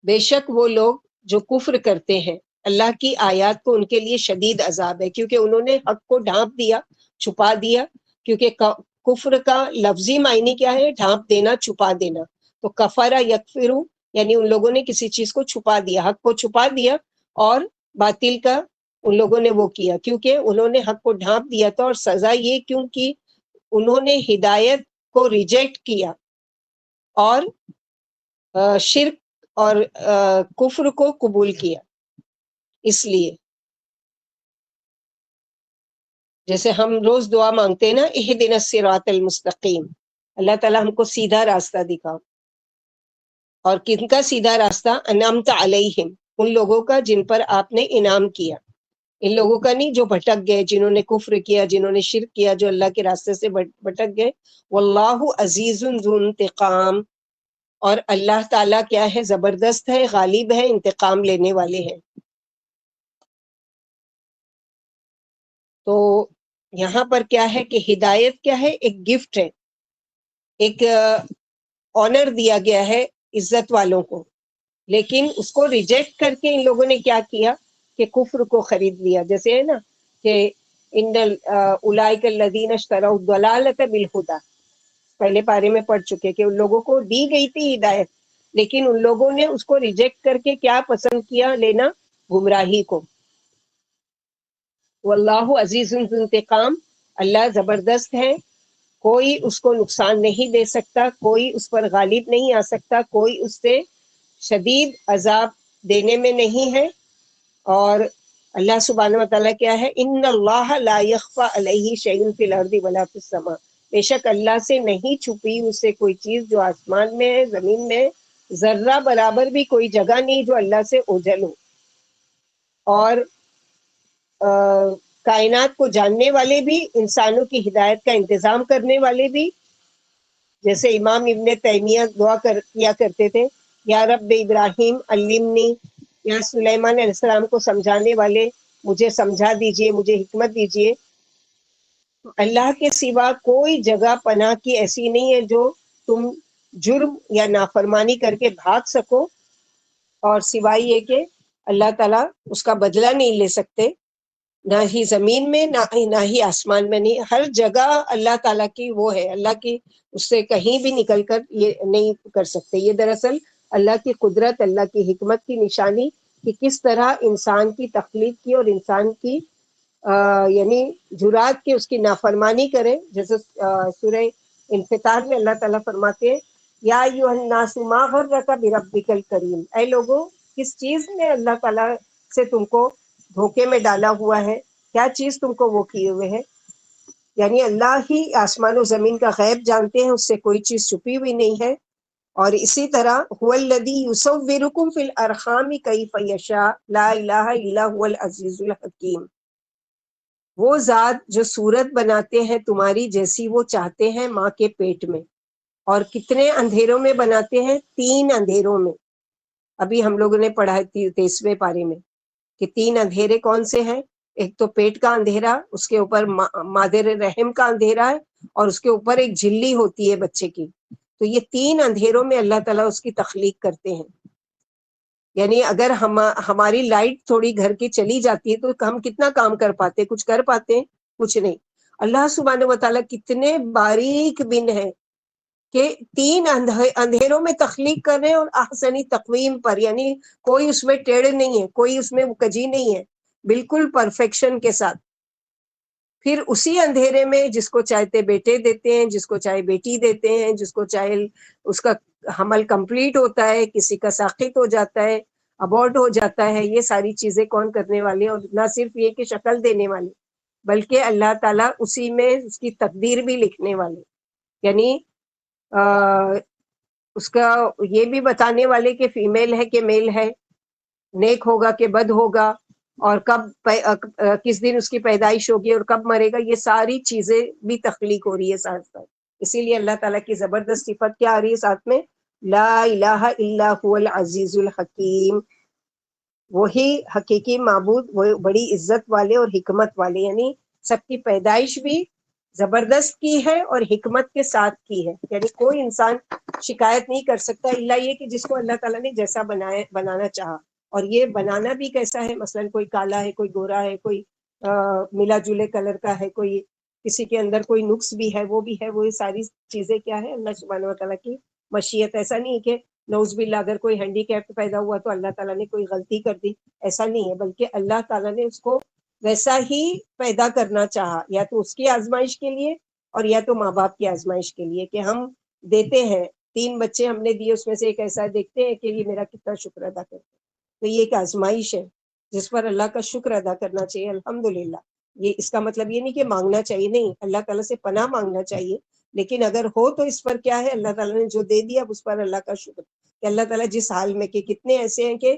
بے شک وہ لوگ جو کفر کرتے ہیں اللہ کی آیات کو، ان کے لیے شدید عذاب ہے، کیونکہ انہوں نے حق کو ڈھانپ دیا، چھپا دیا. کیونکہ کفر کا لفظی معنی کیا ہے؟ ڈھانپ دینا، چھپا دینا. تو کفر یکفر، یعنی ان لوگوں نے کسی چیز کو چھپا دیا، حق کو چھپا دیا اور باطل کا ان لوگوں نے وہ کیا، کیونکہ انہوں نے حق کو ڈھانپ دیا تھا، اور سزا یہ کیونکہ انہوں نے ہدایت کو ریجیکٹ کیا اور شرک اور کفر کو قبول کیا. اس لیے جیسے ہم روز دعا مانگتے ہیں نا، اہدنا الصراط المستقیم، اللہ تعالیٰ ہم کو سیدھا راستہ دکھاؤ. اور کن کا سیدھا راستہ؟ انعمت علیہم، ان لوگوں کا جن پر آپ نے انعام کیا. ان لوگوں کا نہیں جو بھٹک گئے، جنہوں نے کفر کیا، جنہوں نے شرک کیا، جو اللہ کے راستے سے بھٹک گئے. واللہ عزیز ذو انتقام، اور اللہ تعالیٰ کیا ہے؟ زبردست ہے، غالب ہے، انتقام لینے والے ہیں. تو یہاں پر کیا ہے کہ ہدایت کیا ہے؟ ایک گفٹ ہے، ایک آنر دیا گیا ہے عزت والوں کو. لیکن اس کو ریجیکٹ کر کے ان لوگوں نے کیا کیا کہ کفر کو خرید لیا. جیسے ہے نا کہ ان اولئک الذین اشتروا الضلالۃ بالہدی، پہلے پارے میں پڑھ چکے کہ ان لوگوں کو دی گئی تھی ہدایت، لیکن ان لوگوں نے اس کو ریجیکٹ کر کے کیا پسند کیا؟ لینا گمراہی کو. واللہ عزیز ذو انتقام، اللہ زبردست ہے، کوئی اس کو نقصان نہیں دے سکتا، کوئی اس پر غالب نہیں آ سکتا، کوئی اس سے شدید عذاب دینے میں نہیں ہے. اور اللہ سبحانہ و تعالیٰ کیا ہے؟ ان اللہ لا یخفی علیہ شیء فی الارض ولا فی السماء، بے شک اللہ سے نہیں چھپی اس سے کوئی چیز جو آسمان میں ہے، زمین میں ہے. ذرہ برابر بھی کوئی جگہ نہیں جو اللہ سے اوجھل ہو. اور کائنات کو جاننے والے بھی، انسانوں کی ہدایت کا انتظام کرنے والے بھی، جیسے امام ابن تیمیہ دعا کیا کرتے تھے، یا رب ابراہیم علمنی، یا سلیمان علیہ السلام کو سمجھانے والے مجھے سمجھا دیجئے، مجھے حکمت دیجئے. اللہ کے سوا کوئی جگہ پناہ کی ایسی نہیں ہے جو تم جرم یا نافرمانی کر کے بھاگ سکو، اور سوائے یہ کہ اللہ تعالیٰ اس کا بدلہ نہیں لے سکتے، نہ ہی زمین میں نہ ہی آسمان میں. نہیں، ہر جگہ اللہ تعالیٰ کی وہ ہے، اللہ کی اس سے کہیں بھی نکل کر یہ نہیں کر سکتے. یہ دراصل اللہ کی قدرت، اللہ کی حکمت کی نشانی کہ کس طرح انسان کی تخلیق کی اور انسان کی یعنی جرات کے اس کی نافرمانی کرے. جیسے سورہ انفطار میں اللہ تعالیٰ فرماتے ہیں، یا ایھا الناس ما غرک بربک الکریم، اے لوگوں کس چیز نے اللہ تعالیٰ سے تم کو دھوکے میں ڈالا ہوا ہے، کیا چیز تم کو وہ کیے ہوئے ہے. یعنی اللہ ہی آسمان و زمین کا غیب جانتے ہیں، اس سے کوئی چیز چھپی ہوئی نہیں ہے. اور اسی طرح هو الذی یصورکم فی الارحام کیف یشاء لا الہ الا هو العزیز الحکیم، وہ ذات جو صورت بناتے ہیں تمہاری جیسی وہ چاہتے ہیں ماں کے پیٹ میں. اور کتنے اندھیروں میں بناتے ہیں؟ 3 اندھیروں میں. ابھی ہم لوگوں نے پڑھا ہے 23ویں پارے میں کہ 3 اندھیرے کون سے ہیں. ایک تو پیٹ کا اندھیرا، اس کے اوپر مادر رحم کا اندھیرا ہے، اور اس کے اوپر ایک جھلی ہوتی ہے بچے کی. تو یہ 3 اندھیروں میں اللہ تعالیٰ اس کی تخلیق کرتے ہیں. یعنی اگر ہماری لائٹ تھوڑی گھر کی چلی جاتی ہے تو ہم کتنا کام کر پاتے؟ کچھ کر پاتے؟ کچھ نہیں. اللہ سبحانہ و تعالیٰ کتنے باریک بن ہے کہ 3 اندھیروں میں تخلیق کر رہے ہیں، اور احسنی تقویم پر، یعنی کوئی اس میں ٹیڑھ نہیں ہے، کوئی اس میں کجی نہیں ہے، بالکل پرفیکشن کے ساتھ. پھر اسی اندھیرے میں جس کو چاہتے بیٹے دیتے ہیں، جس کو چاہے بیٹی دیتے ہیں، جس کو چاہے اس کا حمل کمپلیٹ ہوتا ہے، کسی کا ساقط ہو جاتا ہے، ابورٹ ہو جاتا ہے. یہ ساری چیزیں کون کرنے والے؟ اور نہ صرف یہ کہ شکل دینے والے، بلکہ اللہ تعالیٰ اسی میں اس کی تقدیر بھی لکھنے والے، یعنی اس کا یہ بھی بتانے والے کہ فیمیل ہے کہ میل ہے، نیک ہوگا کہ بد ہوگا، اور کب کس دن اس کی پیدائش ہوگی اور کب مرے گا. یہ ساری چیزیں بھی تخلیق ہو رہی ہے ساتھ ساتھ. اسی لیے اللہ تعالیٰ کی زبردست صفت کیا آ رہی ہے ساتھ میں؟ لا الہ الا هو العزیز الحکیم، وہی حقیقی معبود، وہ بڑی عزت والے اور حکمت والے. یعنی سب کی پیدائش بھی زبردست کی ہے اور حکمت کے ساتھ کی ہے. یعنی کوئی انسان شکایت نہیں کر سکتا الا یہ کہ جس کو اللہ تعالیٰ نے جیسا بنانا چاہا. اور یہ بنانا بھی کیسا ہے؟ مثلا کوئی کالا ہے، کوئی گورا ہے، کوئی ملا جلے کلر کا ہے، کوئی کسی کے اندر کوئی نقص بھی ہے، وہ بھی ہے. وہ یہ ساری چیزیں کیا ہے؟ اللہ سبحانہ و تعالیٰ کی مشیت. ایسا نہیں کہ نعوذ باللہ اگر کوئی ہینڈی کیپ پیدا ہوا تو اللہ تعالیٰ نے کوئی غلطی کر دی، ایسا نہیں ہے، بلکہ اللہ تعالیٰ نے اس کو ویسا ہی پیدا کرنا چاہا، یا تو اس کی آزمائش کے لیے اور یا تو ماں باپ کی آزمائش کے لیے، کہ ہم دیتے ہیں 3 بچے ہم نے دیے، اس میں سے ایک ایسا دیکھتے ہیں کہ یہ میرا کتنا شکر ادا کرتے، تو یہ ایک آزمائش ہے جس پر اللہ کا شکر ادا کرنا چاہیے الحمدللہ۔ یہ اس کا مطلب یہ نہیں کہ مانگنا چاہیے، نہیں، اللہ تعالیٰ سے پناہ مانگنا چاہیے، لیکن اگر ہو تو اس پر کیا ہے، اللہ تعالیٰ نے جو دے دیا اس پر اللہ کا شکر، کہ اللہ تعالیٰ جس حال میں، کہ کتنے ایسے ہیں کہ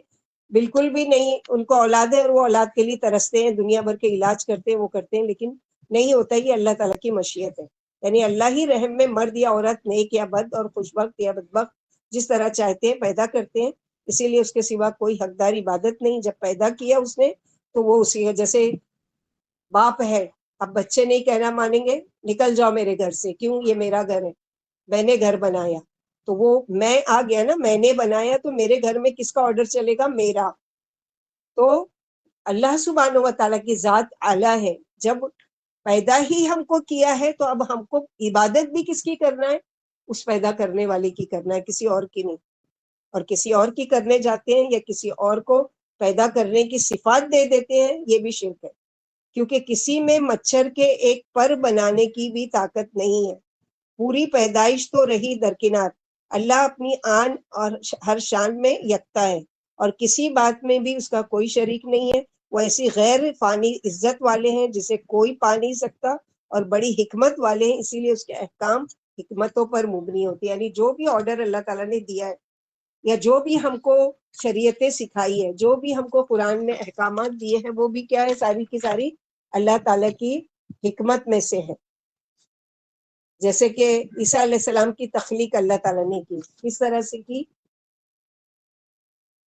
بالکل بھی نہیں ان کو اولاد ہے اور وہ اولاد کے لیے ترستے ہیں، دنیا بھر کے علاج کرتے ہیں، وہ کرتے ہیں، لیکن نہیں ہوتا، یہ اللہ تعالیٰ کی مشیت ہے، یعنی اللہ ہی رحم میں مرد یا عورت، نیک یا بد اور خوشبخت یا بدبخت جس طرح چاہتے ہیں پیدا کرتے ہیں، اسی لیے اس کے سوا کوئی حقدار عبادت نہیں۔ جب پیدا کیا اس نے تو وہ اسی، جیسے باپ ہے، اب بچے نہیں کہنا مانیں گے نکل جاؤ میرے گھر سے، کیوں، یہ میرا گھر ہے، میں نے گھر بنایا، تو وہ میں آ گیا نا، میں نے بنایا، تو میرے گھر میں کس کا آرڈر چلے گا، میرا۔ تو اللہ سبحانہ و تعالیٰ کی ذات اعلیٰ ہے، جب پیدا ہی ہم کو کیا ہے تو اب ہم کو عبادت بھی کس کی کرنا ہے، اس پیدا کرنے والے کی کرنا ہے، کسی اور کی نہیں۔ اور کسی اور کی کرنے جاتے ہیں یا کسی اور کو پیدا کرنے کی صفات دے دیتے ہیں، یہ بھی شرک ہے، کیونکہ کسی میں مچھر کے ایک پر بنانے کی بھی طاقت نہیں ہے، پوری پیدائش تو رہی درکنار، اللہ اپنی آن اور ہر شان میں یکتا ہے، اور کسی بات میں بھی اس کا کوئی شریک نہیں ہے، وہ ایسی غیر فانی عزت والے ہیں جسے کوئی پا نہیں سکتا، اور بڑی حکمت والے ہیں، اسی لیے اس کے احکام حکمتوں پر مبنی ہوتی ہے، یعنی جو بھی آرڈر اللہ تعالیٰ نے دیا ہے یا جو بھی ہم کو شریعتیں سکھائی ہے، جو بھی ہم کو قرآن میں احکامات دیے ہیں، وہ بھی کیا ہے، ساری کی ساری اللہ تعالیٰ کی حکمت میں سے ہے۔ جیسے کہ عیسیٰ علیہ السلام کی تخلیق اللہ تعالیٰ نے کی، کس طرح سے کی،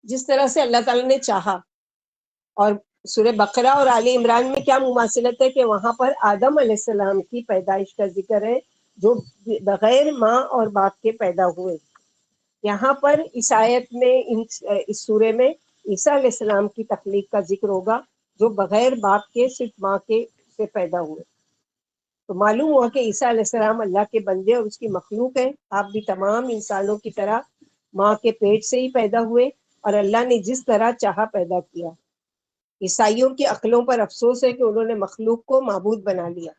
جس طرح سے اللہ تعالیٰ نے چاہا۔ اور سورہ بقرہ اور آل عمران میں کیا مماثلت ہے، کہ وہاں پر آدم علیہ السلام کی پیدائش کا ذکر ہے، جو بغیر ماں اور باپ کے پیدا ہوئے۔ یہاں پر اس آیت میں، اس سورے میں عیسیٰ علیہ السلام کی تخلیق کا ذکر ہوگا، جو بغیر باپ کے صرف ماں کے سے پیدا ہوئے۔ تو معلوم ہوا کہ عیسیٰ علیہ السلام اللہ کے بندے اور اس کی مخلوق ہے، آپ بھی تمام انسانوں کی طرح ماں کے پیٹ سے ہی پیدا ہوئے، اور اللہ نے جس طرح چاہا پیدا کیا۔ عیسائیوں کی عقلوں پر افسوس ہے کہ انہوں نے مخلوق کو معبود بنا لیا،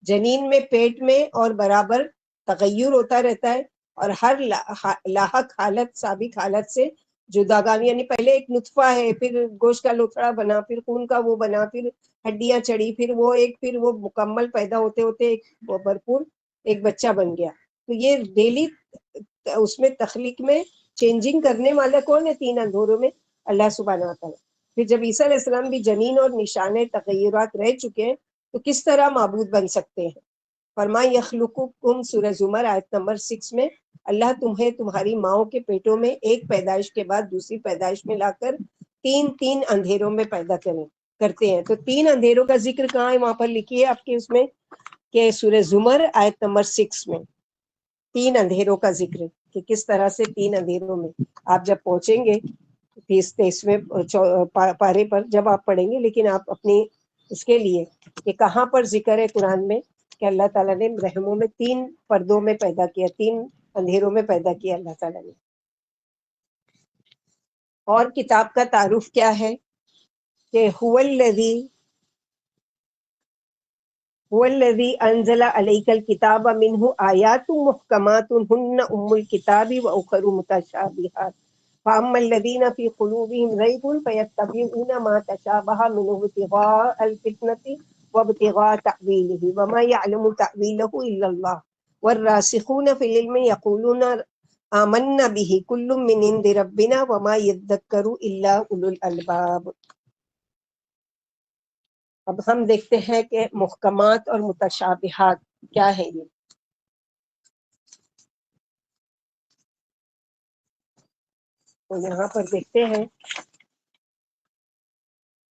جنین میں، پیٹ میں، اور برابر تغیر ہوتا رہتا ہے، اور ہر لاحق حالت سابق حالت سے جداگانی، یعنی پہلے ایک نطفہ ہے، پھر گوشت کا لوتھڑا بنا، پھر خون کا وہ بنا، پھر ہڈیاں چڑھی، پھر وہ مکمل پیدا ہوتے ہوتے ایک بھرپور ایک بچہ بن گیا۔ تو یہ ڈیلی اس میں تخلیق میں چینجنگ کرنے والا کون ہے، 3 اندھوروں میں اللہ سبحانہ و تعالیٰ۔ پھر جب عیسیٰ علیہ السلام بھی جنین اور نشانے تغیرات رہ چکے ہیں، تو کس طرح معبود بن سکتے ہیں؟ فرمائے یخلقکم، سورہ زمر آیت نمبر 6 میں، اللہ تمہیں تمہاری ماؤں کے پیٹوں میں ایک پیدائش کے بعد دوسری پیدائش میں لا کر 3 اندھیروں میں پیدا کرتے ہیں۔ تو 3 اندھیروں کا ذکر کہاں ہے، وہاں پر لکھی ہے آپ کے اس میں، کہ سورہ زمر آیت نمبر 6 میں 3 اندھیروں کا ذکر ہے، کہ کس طرح سے 3 اندھیروں میں آپ جب پہنچیں گے 23ویں پارے پر جب آپ پڑھیں گے، لیکن آپ اپنی اس کے لیے کہ کہاں پر ذکر ہے قرآن میں کہ اللہ تعالیٰ نے رحموں میں 3 پردوں میں پیدا کیا، 3 اندھیروں میں پیدا کیا اللہ تعالیٰ نے۔ اور کتاب کا تعارف کیا ہے، کہ هو الذی انزل علیک الکتاب منہ آیات محکمات ہن ام الکتاب واخر متشابہات فاما الذین فی قلوبہم ریب فیتبعون ما تشابہ منہ ابتغاء الفتنة وابتغاء تأویلہ وما یعلم تأویلہ الا اللہ والراسخون فی العلم یقولون آمنا به کل من عند ربنا وما یذکر الا اولو الالباب۔ اب ہم دیکھتے ہیں کہ محکمات اور متشابہات کیا ہے یہ۔ تو یہاں پر دیکھتے ہیں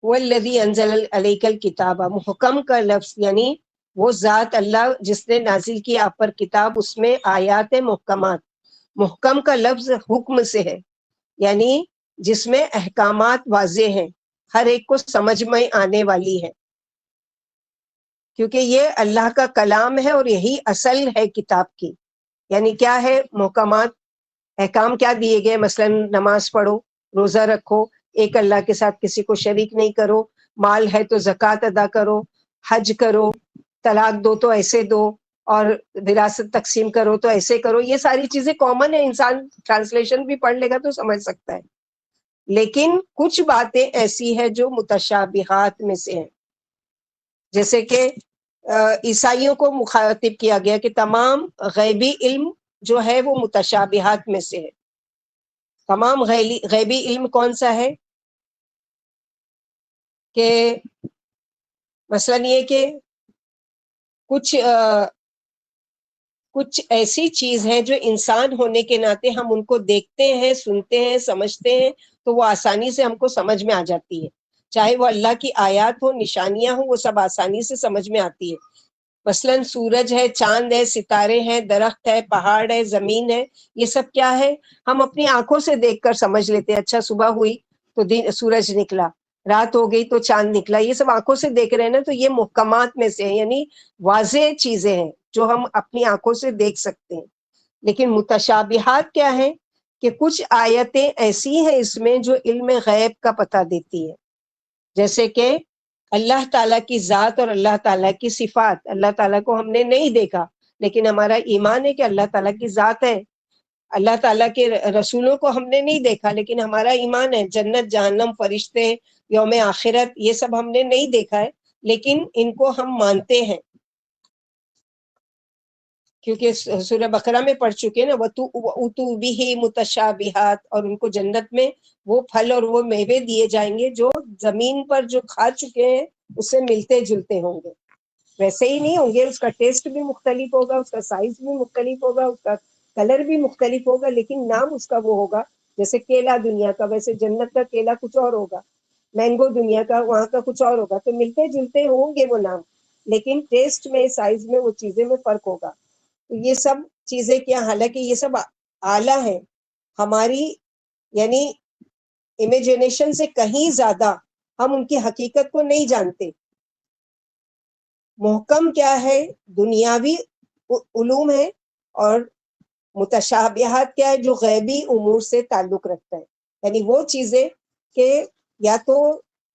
والذی انزل علیک الکتاب، محکم کا لفظ یعنی وہ ذات اللہ جس نے نازل کی آپ پر کتاب، اس میں آیات محکمات، محکم کا لفظ حکم سے ہے، یعنی جس میں احکامات واضح ہیں، ہر ایک کو سمجھ میں آنے والی ہے، کیونکہ یہ اللہ کا کلام ہے اور یہی اصل ہے کتاب کی۔ یعنی کیا ہے محکمات، احکام کیا دیے گئے؟ مثلا نماز پڑھو، روزہ رکھو، ایک اللہ کے ساتھ کسی کو شریک نہیں کرو، مال ہے تو زکوٰۃ ادا کرو، حج کرو، طلاق دو تو ایسے دو، اور وراثت تقسیم کرو تو ایسے کرو. یہ ساری چیزیں کامن ہیں، انسان ٹرانسلیشن بھی پڑھ لے گا تو سمجھ سکتا ہے. لیکن کچھ باتیں ایسی ہیں جو متشابہات میں سے ہیں، جیسے کہ عیسائیوں کو مخاطب کیا گیا کہ تمام غیبی علم جو ہے وہ متشابہات میں سے ہے. تمام غیبی علم کون سا ہے؟ کہ مثلا یہ کہ کچھ ایسی چیز ہے جو انسان ہونے کے ناطے ہم ان کو دیکھتے ہیں، سنتے ہیں، سمجھتے ہیں تو وہ آسانی سے ہم کو سمجھ میں آ جاتی ہے. چاہے وہ اللہ کی آیات ہو، نشانیاں ہوں، وہ سب آسانی سے سمجھ میں آتی ہے. مثلا سورج ہے، چاند ہے، ستارے ہیں، درخت ہے، پہاڑ ہے، زمین ہے، یہ سب کیا ہے؟ ہم اپنی آنکھوں سے دیکھ کر سمجھ لیتے ہیں. اچھا صبح ہوئی تو سورج نکلا، رات ہو گئی تو چاند نکلا، یہ سب آنکھوں سے دیکھ رہے ہیں نا. تو یہ محکمات میں سے ہیں، یعنی واضح چیزیں ہیں جو ہم اپنی آنکھوں سے دیکھ سکتے ہیں. لیکن متشابہات کیا ہے؟ کہ کچھ آیتیں ایسی ہیں اس میں جو علم غیب کا پتہ دیتی ہے. جیسے کہ اللہ تعالیٰ کی ذات اور اللہ تعالیٰ کی صفات. اللہ تعالیٰ کو ہم نے نہیں دیکھا لیکن ہمارا ایمان ہے کہ اللہ تعالیٰ کی ذات ہے. اللہ تعالیٰ کے رسولوں کو ہم نے نہیں دیکھا لیکن ہمارا ایمان ہے. جنت، جہنم، فرشتے، یوم آخرت، یہ سب ہم نے نہیں دیکھا ہے لیکن ان کو ہم مانتے ہیں، کیونکہ سورہ بقرہ میں پڑھ چکے ہیں نا، وَأُتُوا بِهِ مُتَشَابِهَاتٍ، اور ان کو جنت میں وہ پھل اور وہ میوے دیے جائیں گے جو زمین پر جو کھا چکے ہیں اس سے ملتے جلتے ہوں گے. ویسے ہی نہیں ہوں گے، اس کا ٹیسٹ بھی مختلف ہوگا، اس کا سائز بھی مختلف ہوگا، اس کا کلر بھی مختلف ہوگا، لیکن نام اس کا وہ ہوگا. جیسے کیلا دنیا کا، ویسے جنت کا کیلا کچھ اور ہوگا، مینگو دنیا کا وہاں کا کچھ اور ہوگا. تو ملتے جلتے ہوں گے وہ نام، لیکن ٹیسٹ میں، سائز میں، وہ چیزیں میں فرق ہوگا. تو یہ سب چیزیں کیا، حالانکہ یہ سب اعلیٰ ہیں ہماری، یعنی امیجنیشن سے کہیں زیادہ ہم ان کی حقیقت کو نہیں جانتے. محکم کیا ہے؟ دنیاوی علوم ہے، اور متشابہات کیا ہے؟ جو غیبی امور سے تعلق رکھتا ہے. یعنی وہ چیزیں کہ یا تو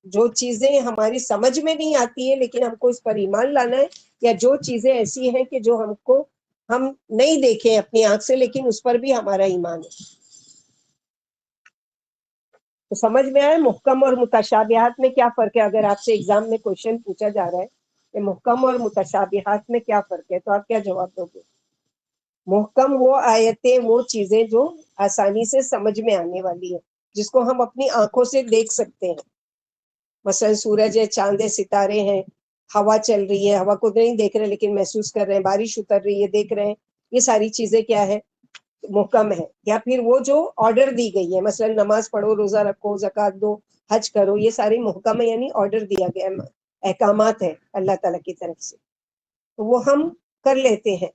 جو چیزیں ہماری سمجھ میں نہیں آتی ہے لیکن ہم کو اس پر ایمان لانا ہے، یا جو چیزیں ایسی ہیں کہ جو ہم نہیں دیکھیں اپنی آنکھ سے لیکن اس پر بھی ہمارا ایمان ہے. تو سمجھ میں آئے محکم اور متشابہات میں کیا فرق ہے؟ اگر آپ سے ایگزام میں کوشچن پوچھا جا رہا ہے کہ محکم اور متشابہات میں کیا فرق ہے، تو آپ کیا جواب دو گے؟ محکم وہ آیتیں، وہ چیزیں جو آسانی سے سمجھ میں آنے والی ہے، جس کو ہم اپنی آنکھوں سے دیکھ سکتے ہیں. مثلا سورج ہے، چاند ہے، ستارے ہیں، ہوا چل رہی ہے، ہوا کو نہیں دیکھ رہے لیکن محسوس کر رہے ہیں، بارش اتر رہی ہے دیکھ رہے ہیں. یہ ساری چیزیں کیا ہے؟ محکم ہے. یا پھر وہ جو آرڈر دی گئی ہے، مثلا نماز پڑھو، روزہ رکھو، زکوٰۃ دو، حج کرو، یہ ساری محکم ہے، یعنی آرڈر دیا گیا ہے، احکامات ہے اللہ تعالیٰ کی طرف سے، تو وہ ہم کر لیتے ہیں.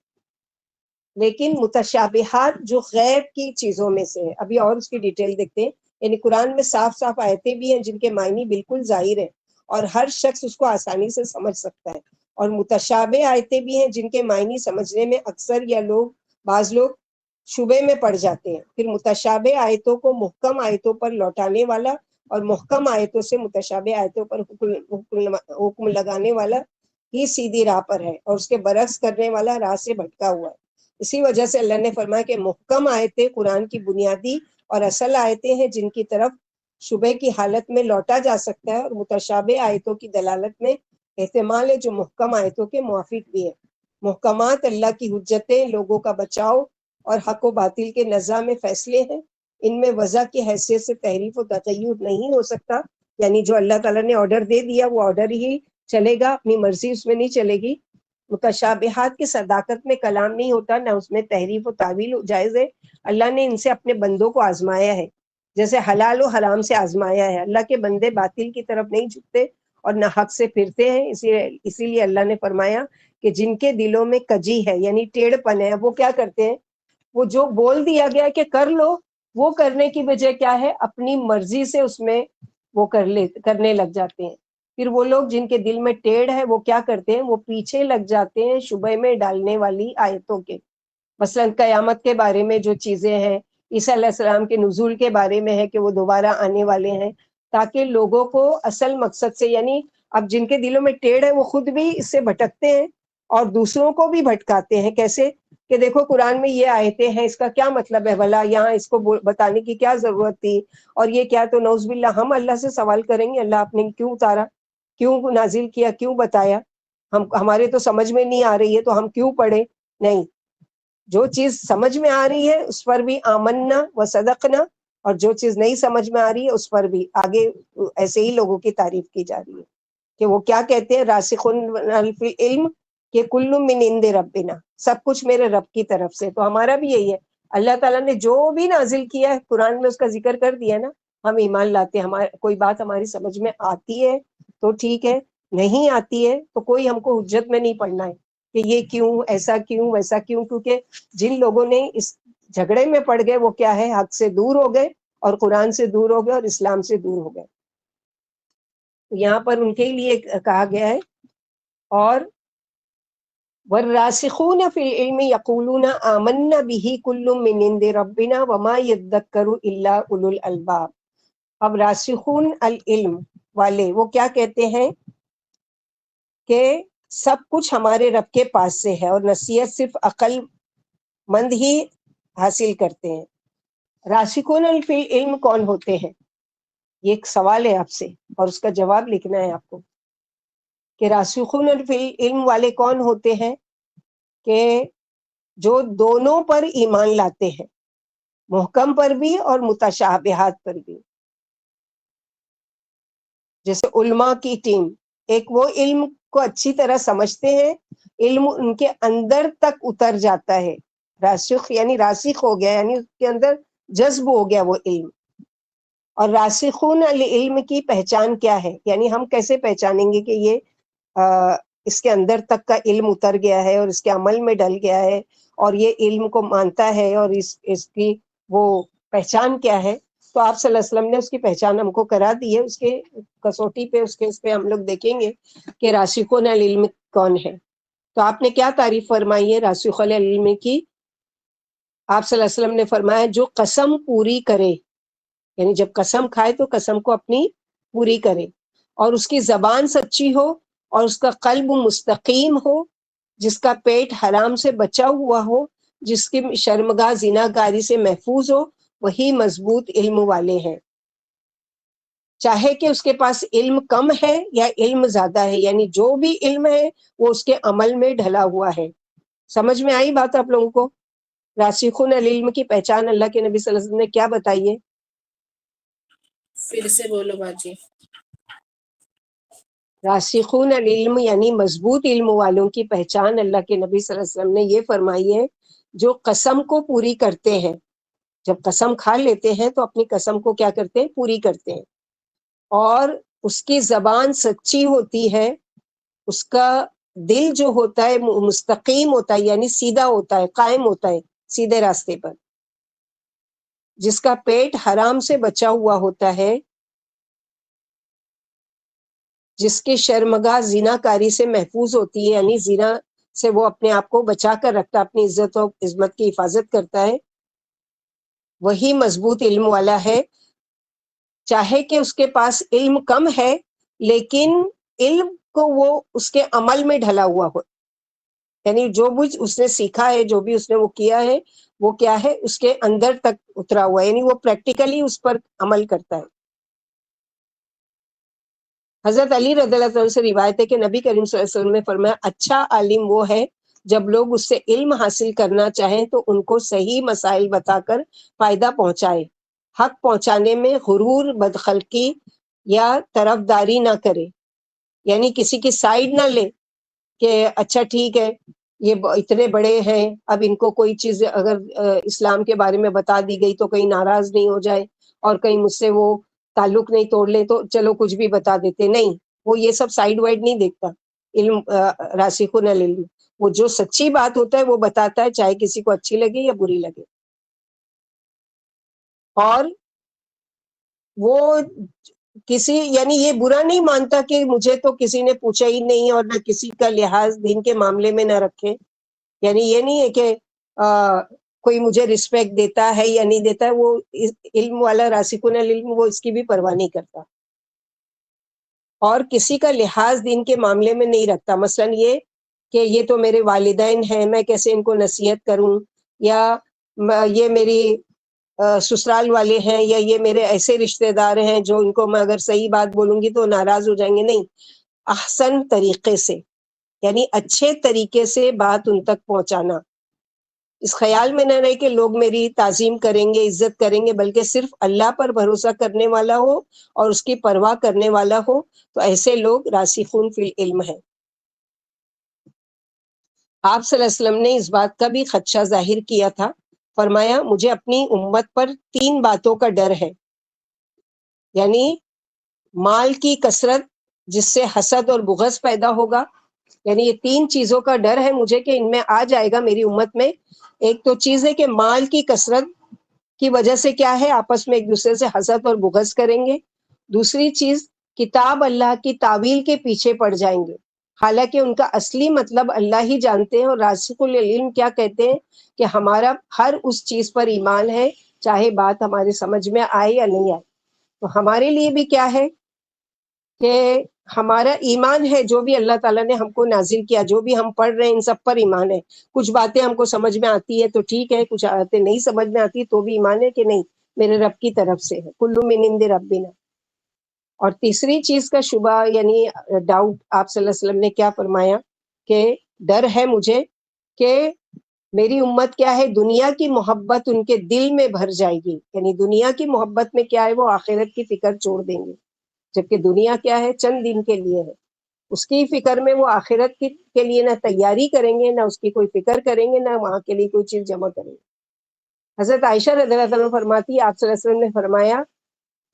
لیکن متشابہات جو غیب کی چیزوں میں سے ہے، ابھی اور اس کی ڈیٹیل دیکھتے ہیں. یعنی قرآن میں صاف صاف آیتیں بھی ہیں جن کے معنی بالکل ظاہر ہیں اور ہر شخص اس کو آسانی سے سمجھ سکتا ہے، اور متشابہ آیتیں بھی ہیں جن کے معنی سمجھنے میں اکثر بعض لوگ شبے میں پڑ جاتے ہیں. پھر متشابہ آیتوں کو محکم آیتوں پر لوٹانے والا اور محکم آیتوں سے متشابہ آیتوں پر حکم لگانے والا ہی سیدھی راہ پر ہے، اور اس کے برعکس کرنے والا راہ سے بھٹکا ہوا ہے. اسی وجہ سے اللہ نے فرمایا کہ محکم آیتیں قرآن کی بنیادی اور اصل آیتیں ہیں جن کی طرف شبہ کی حالت میں لوٹا جا سکتا ہے، اور متشابہ آیتوں کی دلالت میں احتمال ہے جو محکم آیتوں کے موافق بھی ہے. محکمات اللہ کی حجتیں، لوگوں کا بچاؤ اور حق و باطل کے نزاع میں فیصلے ہیں. ان میں وضع کی حیثیت سے تحریف و تغیر نہیں ہو سکتا، یعنی جو اللہ تعالیٰ نے آرڈر دے دیا وہ آرڈر ہی چلے گا، اپنی مرضی اس میں نہیں چلے گی. متشابہات کی صداقت میں کلام نہیں ہوتا، نہ اس میں تحریف و تعویل جائز ہے. اللہ نے ان سے اپنے بندوں کو آزمایا ہے، جیسے حلال و حرام سے آزمایا ہے. اللہ کے بندے باطل کی طرف نہیں جھکتے اور نہ حق سے پھرتے ہیں. اسی لیے اللہ نے فرمایا کہ جن کے دلوں میں کجی ہے، یعنی ٹیڑھ پن ہے، وہ کیا کرتے ہیں؟ وہ جو بول دیا گیا کہ کر لو، وہ کرنے کی وجہ کیا ہے؟ اپنی مرضی سے اس میں وہ کرنے لگ جاتے ہیں. پھر وہ لوگ جن کے دل میں ٹیڑھ ہے وہ کیا کرتے ہیں؟ وہ پیچھے لگ جاتے ہیں شبہ میں ڈالنے والی آیتوں کے. مثلا قیامت کے بارے میں جو چیزیں ہیں، عیسیٰ علیہ السلام کے نزول کے بارے میں ہے کہ وہ دوبارہ آنے والے ہیں، تاکہ لوگوں کو اصل مقصد سے، یعنی اب جن کے دلوں میں ٹیڑھ ہے وہ خود بھی اس سے بھٹکتے ہیں اور دوسروں کو بھی بھٹکاتے ہیں. کیسے کہ دیکھو قرآن میں یہ آیتیں ہیں، اس کا کیا مطلب ہے بھلا، یہاں اس کو بتانے کی کیا ضرورت تھی، اور یہ کیا، تو نعوذ باللہ ہم اللہ سے سوال کریں گے اللہ آپ نے کیوں اتارا، کیوں نازل کیا، کیوں بتایا، ہمارے تو سمجھ میں نہیں آ رہی ہے تو ہم کیوں پڑھیں. نہیں، جو چیز سمجھ میں آ رہی ہے اس پر بھی آمنا و صدقنا، اور جو چیز نہیں سمجھ میں آ رہی ہے اس پر بھی آگے ایسے ہی لوگوں کی تعریف کی جا رہی ہے کہ وہ کیا کہتے ہیں، راسخون فی العلم کہ کل من عند ربنا، سب کچھ میرے رب کی طرف سے. تو ہمارا بھی یہی ہے، اللہ تعالیٰ نے جو بھی نازل کیا ہے قرآن میں اس کا ذکر کر دیا نا، ہم ایمان لاتے ہیں. کوئی بات ہماری سمجھ میں آتی ہے تو ٹھیک ہے، نہیں آتی ہے تو کوئی ہم کو حجت میں نہیں پڑنا ہے کہ یہ کیوں، ایسا کیوں، ویسا کیوں. کیونکہ جن لوگوں نے اس جھگڑے میں پڑ گئے وہ کیا ہے، حق سے دور ہو گئے اور قرآن سے دور ہو گئے اور اسلام سے دور ہو گئے. یہاں پر ان کے لیے کہا گیا ہے. اور والراسخون فی العلم یقولون آمنا به کل من عند ربنا وما یذکر الا اولو الالباب. اب راسخون العلم والے وہ کیا کہتے ہیں کہ سب کچھ ہمارے رب کے پاس سے ہے، اور نصیحت صرف عقل مند ہی حاصل کرتے ہیں. راسخون فی العلم کون ہوتے ہیں، یہ ایک سوال ہے آپ سے اور اس کا جواب لکھنا ہے آپ کو کہ راسخون فی العلم والے کون ہوتے ہیں، کہ جو دونوں پر ایمان لاتے ہیں، محکم پر بھی اور متشابہات پر بھی. جیسے علماء کی ٹیم، ایک وہ علم کو اچھی طرح سمجھتے ہیں، علم ان کے اندر تک اتر جاتا ہے، راسخ یعنی راسخ ہو گیا، یعنی اس کے اندر جذب ہو گیا وہ علم. اور راسخون العلم کی پہچان کیا ہے، یعنی ہم کیسے پہچانیں گے کہ یہ اس کے اندر تک کا علم اتر گیا ہے اور اس کے عمل میں ڈل گیا ہے اور یہ علم کو مانتا ہے، اور اس کی وہ پہچان کیا ہے. تو آپ صلی اللہ علیہ وسلم نے اس کی پہچان ہم کو کرا دی ہے. اس کے کسوٹی پہ، اس پہ ہم لوگ دیکھیں گے کہ راسخون العلم کون ہے. تو آپ نے کیا تعریف فرمائی ہے راسخ العلم کی؟ آپ صلی اللہ علیہ وسلم نے فرمایا جو قسم پوری کرے، یعنی جب قسم کھائے تو قسم کو اپنی پوری کرے، اور اس کی زبان سچی ہو اور اس کا قلب مستقیم ہو، جس کا پیٹ حرام سے بچا ہوا ہو، جس کی شرمگاہ زناکاری سے محفوظ ہو، وہی مضبوط علم والے ہیں. چاہے کہ اس کے پاس علم کم ہے یا علم زیادہ ہے، یعنی جو بھی علم ہے وہ اس کے عمل میں ڈھلا ہوا ہے. سمجھ میں آئی بات آپ لوگوں کو؟ راسخون العلم کی پہچان اللہ کے نبی صلی اللہ علیہ وسلم نے کیا بتائی ہے؟
پھر سے بولو باجی.
راسخون العلم یعنی مضبوط علم والوں کی پہچان اللہ کے نبی صلی اللہ علیہ وسلم نے یہ فرمائی ہے، جو قسم کو پوری کرتے ہیں. جب قسم کھا لیتے ہیں تو اپنی قسم کو کیا کرتے ہیں، پوری کرتے ہیں، اور اس کی زبان سچی ہوتی ہے، اس کا دل جو ہوتا ہے مستقیم ہوتا ہے، یعنی سیدھا ہوتا ہے، قائم ہوتا ہے سیدھے راستے پر، جس کا پیٹ حرام سے بچا ہوا ہوتا ہے، جس کی شرمگاہ زنا کاری سے محفوظ ہوتی ہے، یعنی زنا سے وہ اپنے آپ کو بچا کر رکھتا، اپنی عزت و عظمت کی حفاظت کرتا ہے، وہی مضبوط علم والا ہے. چاہے کہ اس کے پاس علم کم ہے لیکن علم کو وہ اس کے عمل میں ڈھلا ہوا ہو، یعنی جو بھی اس نے سیکھا ہے، جو بھی اس نے وہ کیا ہے، وہ کیا ہے اس کے اندر تک اترا ہوا ہے، یعنی وہ پریکٹیکلی اس پر عمل کرتا ہے. حضرت علی رضی اللہ عنہ سے روایت ہے کہ نبی کریم صلی اللہ علیہ وسلم نے فرمایا اچھا عالم وہ ہے جب لوگ اس سے علم حاصل کرنا چاہیں تو ان کو صحیح مسائل بتا کر فائدہ پہنچائے، حق پہنچانے میں غرور، بدخلقی یا طرفداری نہ کرے، یعنی کسی کی سائیڈ نہ لے کہ اچھا ٹھیک ہے یہ اتنے بڑے ہیں، اب ان کو کوئی چیز اگر اسلام کے بارے میں بتا دی گئی تو کہیں ناراض نہیں ہو جائے اور کہیں مجھ سے وہ تعلق نہیں توڑ لیں تو چلو کچھ بھی بتا دیتے. نہیں، وہ یہ سب سائیڈ وائڈ نہیں دیکھتا. علم راسخون العلم وہ جو سچی بات ہوتا ہے وہ بتاتا ہے، چاہے کسی کو اچھی لگے یا بری لگے. اور وہ کسی یعنی یہ برا نہیں مانتا کہ مجھے تو کسی نے پوچھا ہی نہیں، اور نہ کسی کا لحاظ دین کے معاملے میں نہ رکھے. یعنی یہ نہیں ہے کہ کوئی مجھے رسپیکٹ دیتا ہے یا نہیں دیتا ہے، وہ علم والا راسخون العلم وہ اس کی بھی پرواہ نہیں کرتا، اور کسی کا لحاظ دین کے معاملے میں نہیں رکھتا. مثلا یہ کہ یہ تو میرے والدین ہیں، میں کیسے ان کو نصیحت کروں، یا یہ میری سسرال والے ہیں، یا یہ میرے ایسے رشتہ دار ہیں جو ان کو میں اگر صحیح بات بولوں گی تو ناراض ہو جائیں گے. نہیں، احسن طریقے سے، یعنی اچھے طریقے سے بات ان تک پہنچانا. اس خیال میں نہ رہے کہ لوگ میری تعظیم کریں گے، عزت کریں گے، بلکہ صرف اللہ پر بھروسہ کرنے والا ہو اور اس کی پرواہ کرنے والا ہو، تو ایسے لوگ راسخون فی العلم ہیں. آپ صلی اللہ علیہ وسلم نے اس بات کا بھی خدشہ ظاہر کیا تھا. فرمایا مجھے اپنی امت پر 3 باتوں کا ڈر ہے، یعنی مال کی کثرت جس سے حسد اور بغض پیدا ہوگا، یعنی یہ 3 چیزوں کا ڈر ہے مجھے کہ ان میں آ جائے گا میری امت میں. ایک تو چیز ہے کہ مال کی کثرت کی وجہ سے کیا ہے، آپس میں ایک دوسرے سے حسد اور بغض کریں گے. دوسری چیز، کتاب اللہ کی تعویل کے پیچھے پڑ جائیں گے، حالانکہ ان کا اصلی مطلب اللہ ہی جانتے ہیں. اور راسخ العلم کیا کہتے ہیں کہ ہمارا ہر اس چیز پر ایمان ہے، چاہے بات ہمارے سمجھ میں آئے یا نہیں آئے. تو ہمارے لیے بھی کیا ہے کہ ہمارا ایمان ہے، جو بھی اللہ تعالیٰ نے ہم کو نازل کیا، جو بھی ہم پڑھ رہے ہیں، ان سب پر ایمان ہے. کچھ باتیں ہم کو سمجھ میں آتی ہے تو ٹھیک ہے، کچھ باتیں نہیں سمجھ میں آتی تو بھی ایمان ہے کہ نہیں، میرے رب کی طرف سے ہے، کل من عند ربنا. اور تیسری چیز کا شبہ یعنی ڈاؤٹ، آپ صلی اللہ علیہ وسلم نے کیا فرمایا کہ ڈر ہے مجھے کہ میری امت کیا ہے، دنیا کی محبت ان کے دل میں بھر جائے گی. یعنی دنیا کی محبت میں کیا ہے، وہ آخرت کی فکر چھوڑ دیں گے، جبکہ دنیا کیا ہے، چند دن کے لیے ہے. اس کی فکر میں وہ آخرت کے لیے نہ تیاری کریں گے، نہ اس کی کوئی فکر کریں گے، نہ وہاں کے لیے کوئی چیز جمع کریں گے. حضرت عائشہ رضی اللہ عنہ فرماتی ہے آپ صلی اللہ علیہ وسلم نے فرمایا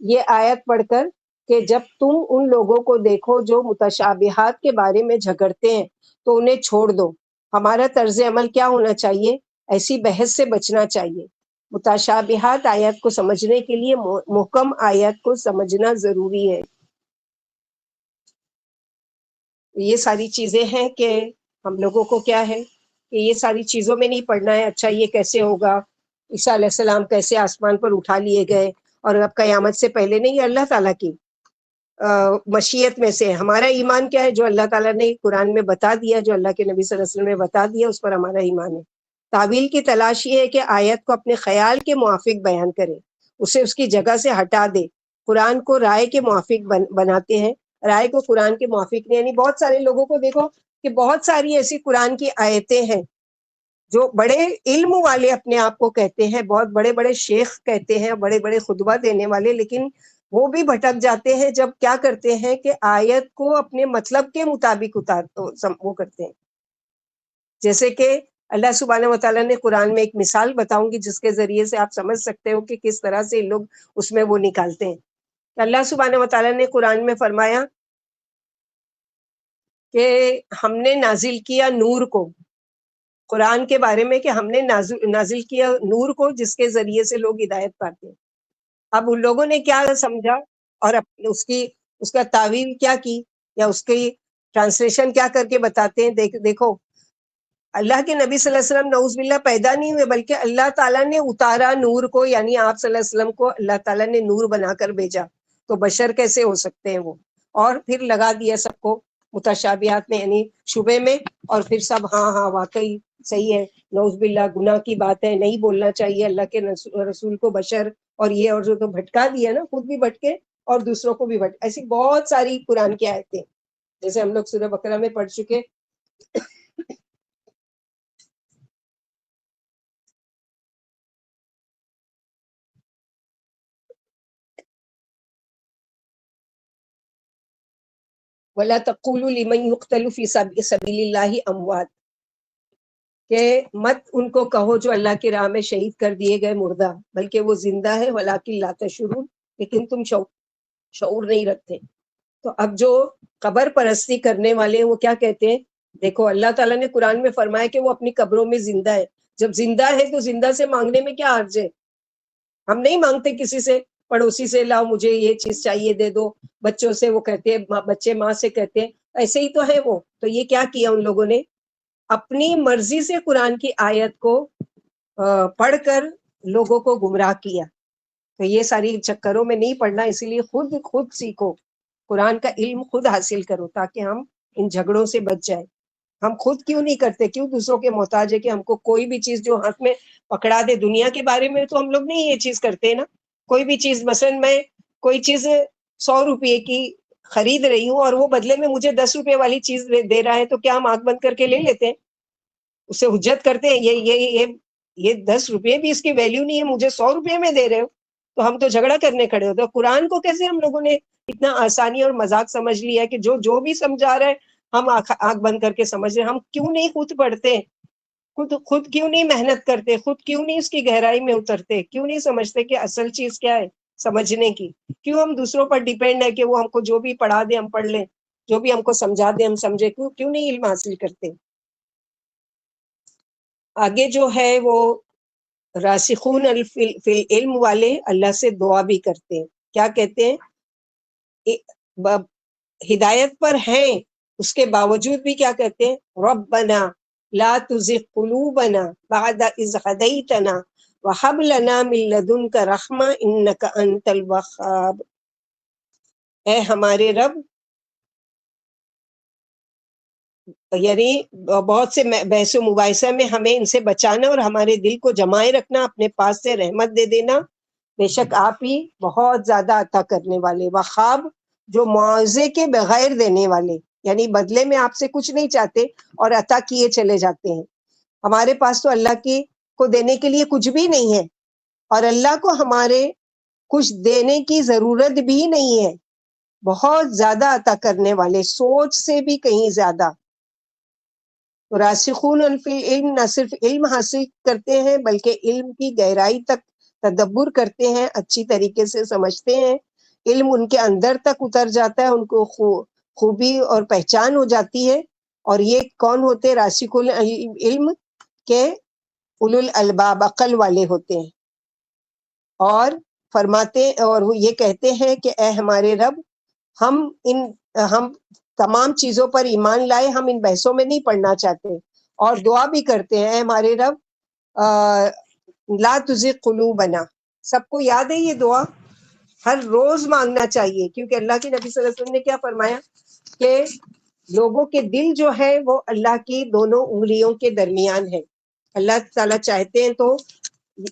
یہ آیت پڑھ کر کہ جب تم ان لوگوں کو دیکھو جو متشابہات کے بارے میں جھگڑتے ہیں تو انہیں چھوڑ دو. ہمارا طرز عمل کیا ہونا چاہیے، ایسی بحث سے بچنا چاہیے. متشابہات آیت کو سمجھنے کے لیے محکم آیت کو سمجھنا ضروری ہے. یہ ساری چیزیں ہیں کہ ہم لوگوں کو کیا ہے کہ یہ ساری چیزوں میں نہیں پڑھنا ہے. اچھا یہ کیسے ہوگا، عیسیٰ علیہ السلام کیسے آسمان پر اٹھا لیے گئے، اور اب قیامت سے پہلے نہیں، اللہ تعالیٰ کی مشیت میں سے. ہمارا ایمان کیا ہے، جو اللہ تعالیٰ نے قرآن میں بتا دیا، جو اللہ کے نبی صلی اللہ علیہ وسلم نے بتا دیا، اس پر ہمارا ایمان ہے. تعویل کی تلاش یہ ہے کہ آیت کو اپنے خیال کے موافق بیان کرے، اسے اس کی جگہ سے ہٹا دے. قرآن کو رائے کے موافق بناتے ہیں، رائے کو قرآن کے موافق نہیں. یعنی بہت سارے لوگوں کو دیکھو کہ بہت ساری ایسی قرآن کی آیتیں ہیں جو بڑے علم والے اپنے آپ کو کہتے ہیں، بہت بڑے بڑے شیخ کہتے ہیں، بڑے بڑے خطبہ دینے والے، لیکن وہ بھی بھٹک جاتے ہیں جب کیا کرتے ہیں کہ آیت کو اپنے مطلب کے مطابق وہ کرتے ہیں. جیسے کہ اللہ سبحانہ وتعالیٰ نے قرآن میں ایک مثال بتاؤں گی جس کے ذریعے سے آپ سمجھ سکتے ہو کہ کس طرح سے لوگ اس میں وہ نکالتے ہیں. اللہ سبحانہ وتعالیٰ نے قرآن میں فرمایا کہ ہم نے نازل کیا نور کو، قرآن کے بارے میں کہ ہم نے نازل کیا نور کو جس کے ذریعے سے لوگ ہدایت پاتے ہیں. اب ان لوگوں نے کیا سمجھا اور اس کا تعویل کیا کی، یا اس کی ٹرانسلیشن کیا کر کے بتاتے ہیں. دیکھو اللہ کے نبی صلی اللہ علیہ وسلم نعوذ باللہ پیدا نہیں ہوئے، بلکہ اللہ تعالیٰ نے اتارا نور کو، یعنی آپ صلی اللہ علیہ وسلم کو اللہ تعالیٰ نے نور بنا کر بھیجا. تو بشر کیسے ہو سکتے ہیں وہ، اور پھر لگا دیا سب کو متشابہات میں، یعنی شبے میں، اور پھر سب ہاں واقعی صحیح ہے، نعوذ باللہ گناہ کی بات ہے، نہیں بولنا چاہیے اللہ کے رسول کو بشر، اور یہ اور جو تو بھٹکا دیا نا، خود بھی بھٹکے اور دوسروں کو بھی بھٹکے. ایسی بہت ساری قرآن کی آیتیں جیسے ہم لوگ سورہ بقرہ میں پڑھ چکے. وَلَا تَقُولُوا لِمَنْ يُقْتَلُ فِي سَبِيلِ اللَّهِ أَمْوَاتٌ، کہ مت ان کو کہو جو اللہ کی راہ میں شہید کر دیے گئے مردہ، بلکہ وہ زندہ ہے، وَلَٰكِن لَا تَشْعُرُونَ، لیکن تم شعور نہیں رکھتے. تو اب جو قبر پرستی کرنے والے ہیں وہ کیا کہتے ہیں، دیکھو اللہ تعالیٰ نے قرآن میں فرمایا کہ وہ اپنی قبروں میں زندہ ہے. جب زندہ ہے تو زندہ سے مانگنے میں کیا حرج ہے. ہم نہیں مانگتے کسی سے، پڑوسی سے لاؤ مجھے یہ چیز چاہیے دے دو، بچوں سے وہ کہتے ہیں، بچے ماں سے کہتے ہیں، ایسے ہی تو ہے وہ. تو یہ کیا کیا ان لوگوں نے، اپنی مرضی سے قرآن کی آیت کو پڑھ کر لوگوں کو گمراہ کیا. تو یہ ساری چکروں میں نہیں پڑھنا، اسی لیے خود سیکھو، قرآن کا علم خود حاصل کرو تاکہ ہم ان جھگڑوں سے بچ جائیں. ہم خود کیوں نہیں کرتے، کیوں دوسروں کے محتاج ہے کہ ہم کو کوئی بھی چیز جو ہاتھ میں پکڑا دے. دنیا کے بارے میں تو ہم لوگ نہیں یہ چیز کرتے نا. کوئی بھی چیز، مثلا میں کوئی چیز 100 روپے کی خرید رہی ہوں اور وہ بدلے میں مجھے 10 روپے والی چیز دے رہا ہے، تو کیا ہم آنکھ بند کر کے لے لیتے ہیں؟ اسے حجت کرتے ہیں یہ 10 روپے بھی اس کی ویلیو نہیں ہے، مجھے 100 روپے میں دے رہے ہو، تو ہم تو جھگڑا کرنے کھڑے ہوتے ہیں. قرآن کو کیسے ہم لوگوں نے اتنا آسانی اور مذاق سمجھ لیا ہے کہ جو بھی سمجھا رہا ہے ہم آنکھ بند کر کے سمجھ رہے ہیں. ہم کیوں نہیں خود پڑھتے، خود کیوں نہیں محنت کرتے، خود کیوں نہیں اس کی گہرائی میں اترتے، کیوں نہیں سمجھتے کہ اصل چیز کیا ہے سمجھنے کی. کیوں ہم دوسروں پر ڈیپینڈ ہے کہ وہ ہم کو جو بھی پڑھا دے ہم پڑھ لیں، جو بھی ہم کو سمجھا دے ہم سمجھے. کیوں نہیں علم حاصل کرتے. آگے جو ہے وہ راسخون فی العلم والے اللہ سے دعا بھی کرتے ہیں. کیا کہتے ہیں؟ ہدایت پر ہیں اس کے باوجود بھی کیا کہتے ہیں؟ ربنا لا تزغ قلوبنا بعد اذ ہدیتنا وہب لنا من لدنک رحمہ انک انت الوہاب. اے ہمارے رب، یعنی بہت سے بحث و مباحثہ میں ہمیں ان سے بچانا اور ہمارے دل کو جمائے رکھنا، اپنے پاس سے رحمت دے دینا. بے شک آپ ہی بہت زیادہ عطا کرنے والے. وخاب، جو معاوضے کے بغیر دینے والے، یعنی بدلے میں آپ سے کچھ نہیں چاہتے اور عطا کیے چلے جاتے ہیں. ہمارے پاس تو اللہ کی کو دینے کے لیے کچھ بھی نہیں ہے، اور اللہ کو ہمارے کچھ دینے کی ضرورت بھی نہیں ہے. بہت زیادہ عطا کرنے والے، سوچ سے بھی کہیں زیادہ. راسخون فی العلم نہ صرف علم حاصل کرتے ہیں بلکہ علم کی گہرائی تک تدبر کرتے ہیں، اچھی طریقے سے سمجھتے ہیں. علم ان کے اندر تک اتر جاتا ہے، ان کو خوبی اور پہچان ہو جاتی ہے. اور یہ کون ہوتے؟ راسخ العلم کے اولو الالباب، عقل والے ہوتے ہیں. اور فرماتے اور وہ یہ کہتے ہیں کہ اے ہمارے رب، ہم تمام چیزوں پر ایمان لائے، ہم ان بحثوں میں نہیں پڑھنا چاہتے. اور دعا بھی کرتے ہیں، اے ہمارے رب لا تزغ قلوبنا. سب کو یاد ہے یہ دعا، ہر روز مانگنا چاہیے، کیونکہ اللہ کے نبی صلی اللہ علیہ وسلم نے کیا فرمایا کہ لوگوں کے دل جو ہے وہ اللہ کی دونوں انگلیوں کے درمیان ہے. اللہ تعالیٰ چاہتے ہیں تو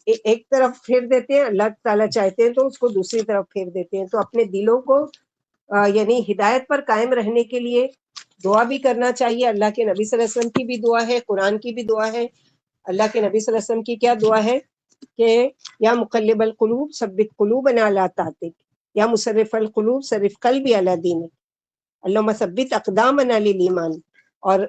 ایک طرف پھیر دیتے ہیں، اللہ تعالیٰ چاہتے ہیں تو اس کو دوسری طرف پھیر دیتے ہیں. تو اپنے دلوں کو یعنی ہدایت پر قائم رہنے کے لیے دعا بھی کرنا چاہیے. اللہ کے نبی صلی اللہ علیہ وسلم کی بھی دعا ہے، قرآن کی بھی دعا ہے. اللہ کے نبی صلی اللہ علیہ وسلم کی کیا دعا ہے کہ یا مقلب القلوب ثبت قلوبنا علی طاعتک، یا مصرف القلوب صرف قلبی علی دینک، اللہم ثبت اقدامنا للایمان. اور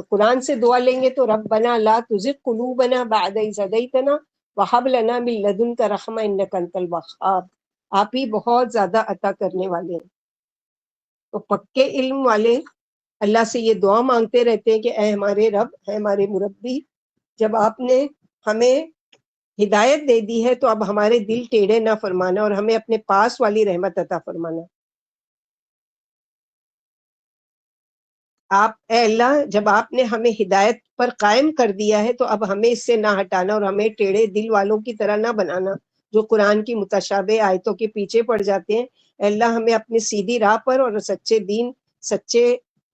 قرآن سے دعا لیں گے تو ربنا لا تزغ قلوبنا بعد اذ ہدیتنا وہب لنا من لدنک رحمہ انک انت الوہاب. آپ ہی بہت زیادہ عطا کرنے والے ہیں. تو پکے علم والے اللہ سے یہ دعا مانگتے رہتے ہیں کہ اے ہمارے رب، اے ہمارے مربی، جب آپ نے ہمیں ہدایت دے دی ہے تو اب ہمارے دل ٹیڑھے نہ فرمانا اور ہمیں اپنے پاس والی رحمت عطا فرمانا. آپ اے اللہ، جب آپ نے ہمیں ہدایت پر قائم کر دیا ہے تو اب ہمیں اس سے نہ ہٹانا اور ہمیں ٹیڑھے دل والوں کی طرح نہ بنانا جو قرآن کی متشابہ آیتوں کے پیچھے پڑ جاتے ہیں. اے اللہ، ہمیں اپنی سیدھی راہ پر اور سچے دین، سچے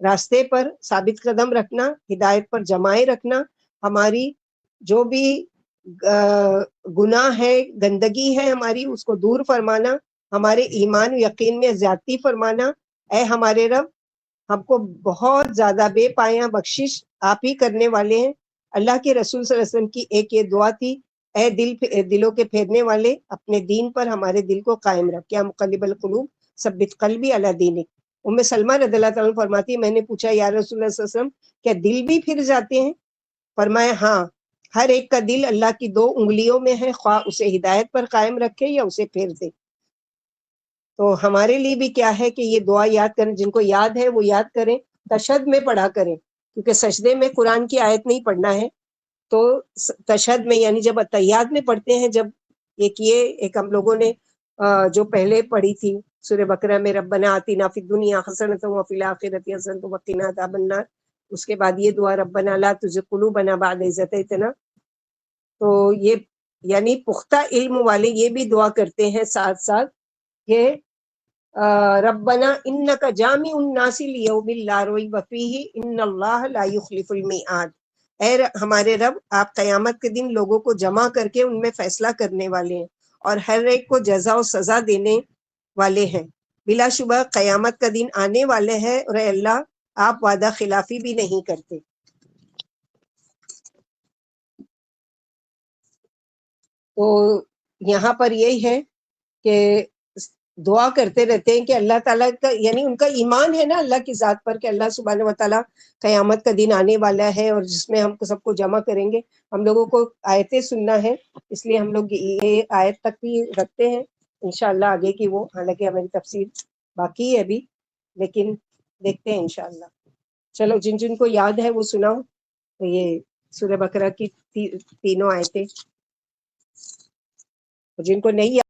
راستے پر ثابت قدم رکھنا، ہدایت پر جمائے رکھنا. ہماری جو بھی گناہ ہے، گندگی ہے ہماری، اس کو دور فرمانا، ہمارے ایمان و یقین میں زیادتی فرمانا. اے ہمارے رب، ہم کو بہت زیادہ بے پایاں بخشش آپ ہی کرنے والے ہیں. اللہ کے رسول صلی اللہ علیہ وسلم کی ایک یہ دعا تھی، اے دلوں کے پھیرنے والے، اپنے دین پر ہمارے دل کو قائم رکھ، یا مقلب القلوب ثبت قلبی علی دینک. سلمہ رضی اللہ تعالیٰ فرماتی، میں نے پوچھا یا رسول اللہ صلی اللہ علیہ وسلم، کیا دل بھی پھر جاتے ہیں؟ فرمایا ہاں، ہر ایک کا دل اللہ کی 2 انگلیوں میں ہے، خواہ اسے ہدایت پر قائم رکھے یا اسے پھیر دے. تو ہمارے لیے بھی کیا ہے کہ یہ دعا یاد کریں، جن کو یاد ہے وہ یاد کریں، تشہد میں پڑھا کریں، کیونکہ سجدے میں قرآن کی آیت نہیں پڑھنا ہے. تو تشہد میں یعنی جب اتحیات میں پڑھتے ہیں، جب ایک ہم لوگوں نے جو پہلے پڑھی تھی سورہ بقرہ میں، ربنا آتنا فی الدنیا حسنۃ وفی الآخرۃ حسنۃ وقنا عذاب النار، اس کے بعد یہ دعا ربنا لا تزغ قلوبنا بعد اذ ہدیتنا. تو یہ یعنی پختہ علم والے یہ بھی دعا کرتے ہیں ساتھ ساتھ کہ ربنا انک جامع الناس لیوم لا ریب فیہ ان اللہ لا یخلف المیعاد، اے ہمارے رب آپ قیامت کے دن لوگوں کو جمع کر کے ان میں فیصلہ کرنے والے ہیں اور ہر ایک کو جزا و سزا دینے والے ہیں، بلا شبہ قیامت کا دن آنے والے ہیں اور اے اللہ آپ وعدہ خلافی بھی نہیں کرتے۔ تو یہاں پر یہی ہے کہ دعا کرتے رہتے ہیں کہ اللہ تعالیٰ کا یعنی ان کا ایمان ہے نا اللہ کی ذات پر کہ اللہ سبحانہ وتعالیٰ قیامت کا دن آنے والا ہے اور جس میں ہم کو سب کو جمع کریں گے۔ ہم لوگوں کو آیتیں سننا ہے، اس لیے ہم لوگ یہ آیت تک بھی رکھتے ہیں، انشاءاللہ آگے کی وہ حالانکہ ہماری تفسیر باقی ہے ابھی، لیکن دیکھتے ہیں انشاءاللہ۔ چلو جن جن کو یاد ہے وہ سناؤ تو یہ سورہ بقرہ کی تینوں آیتیں، جن کو نہیں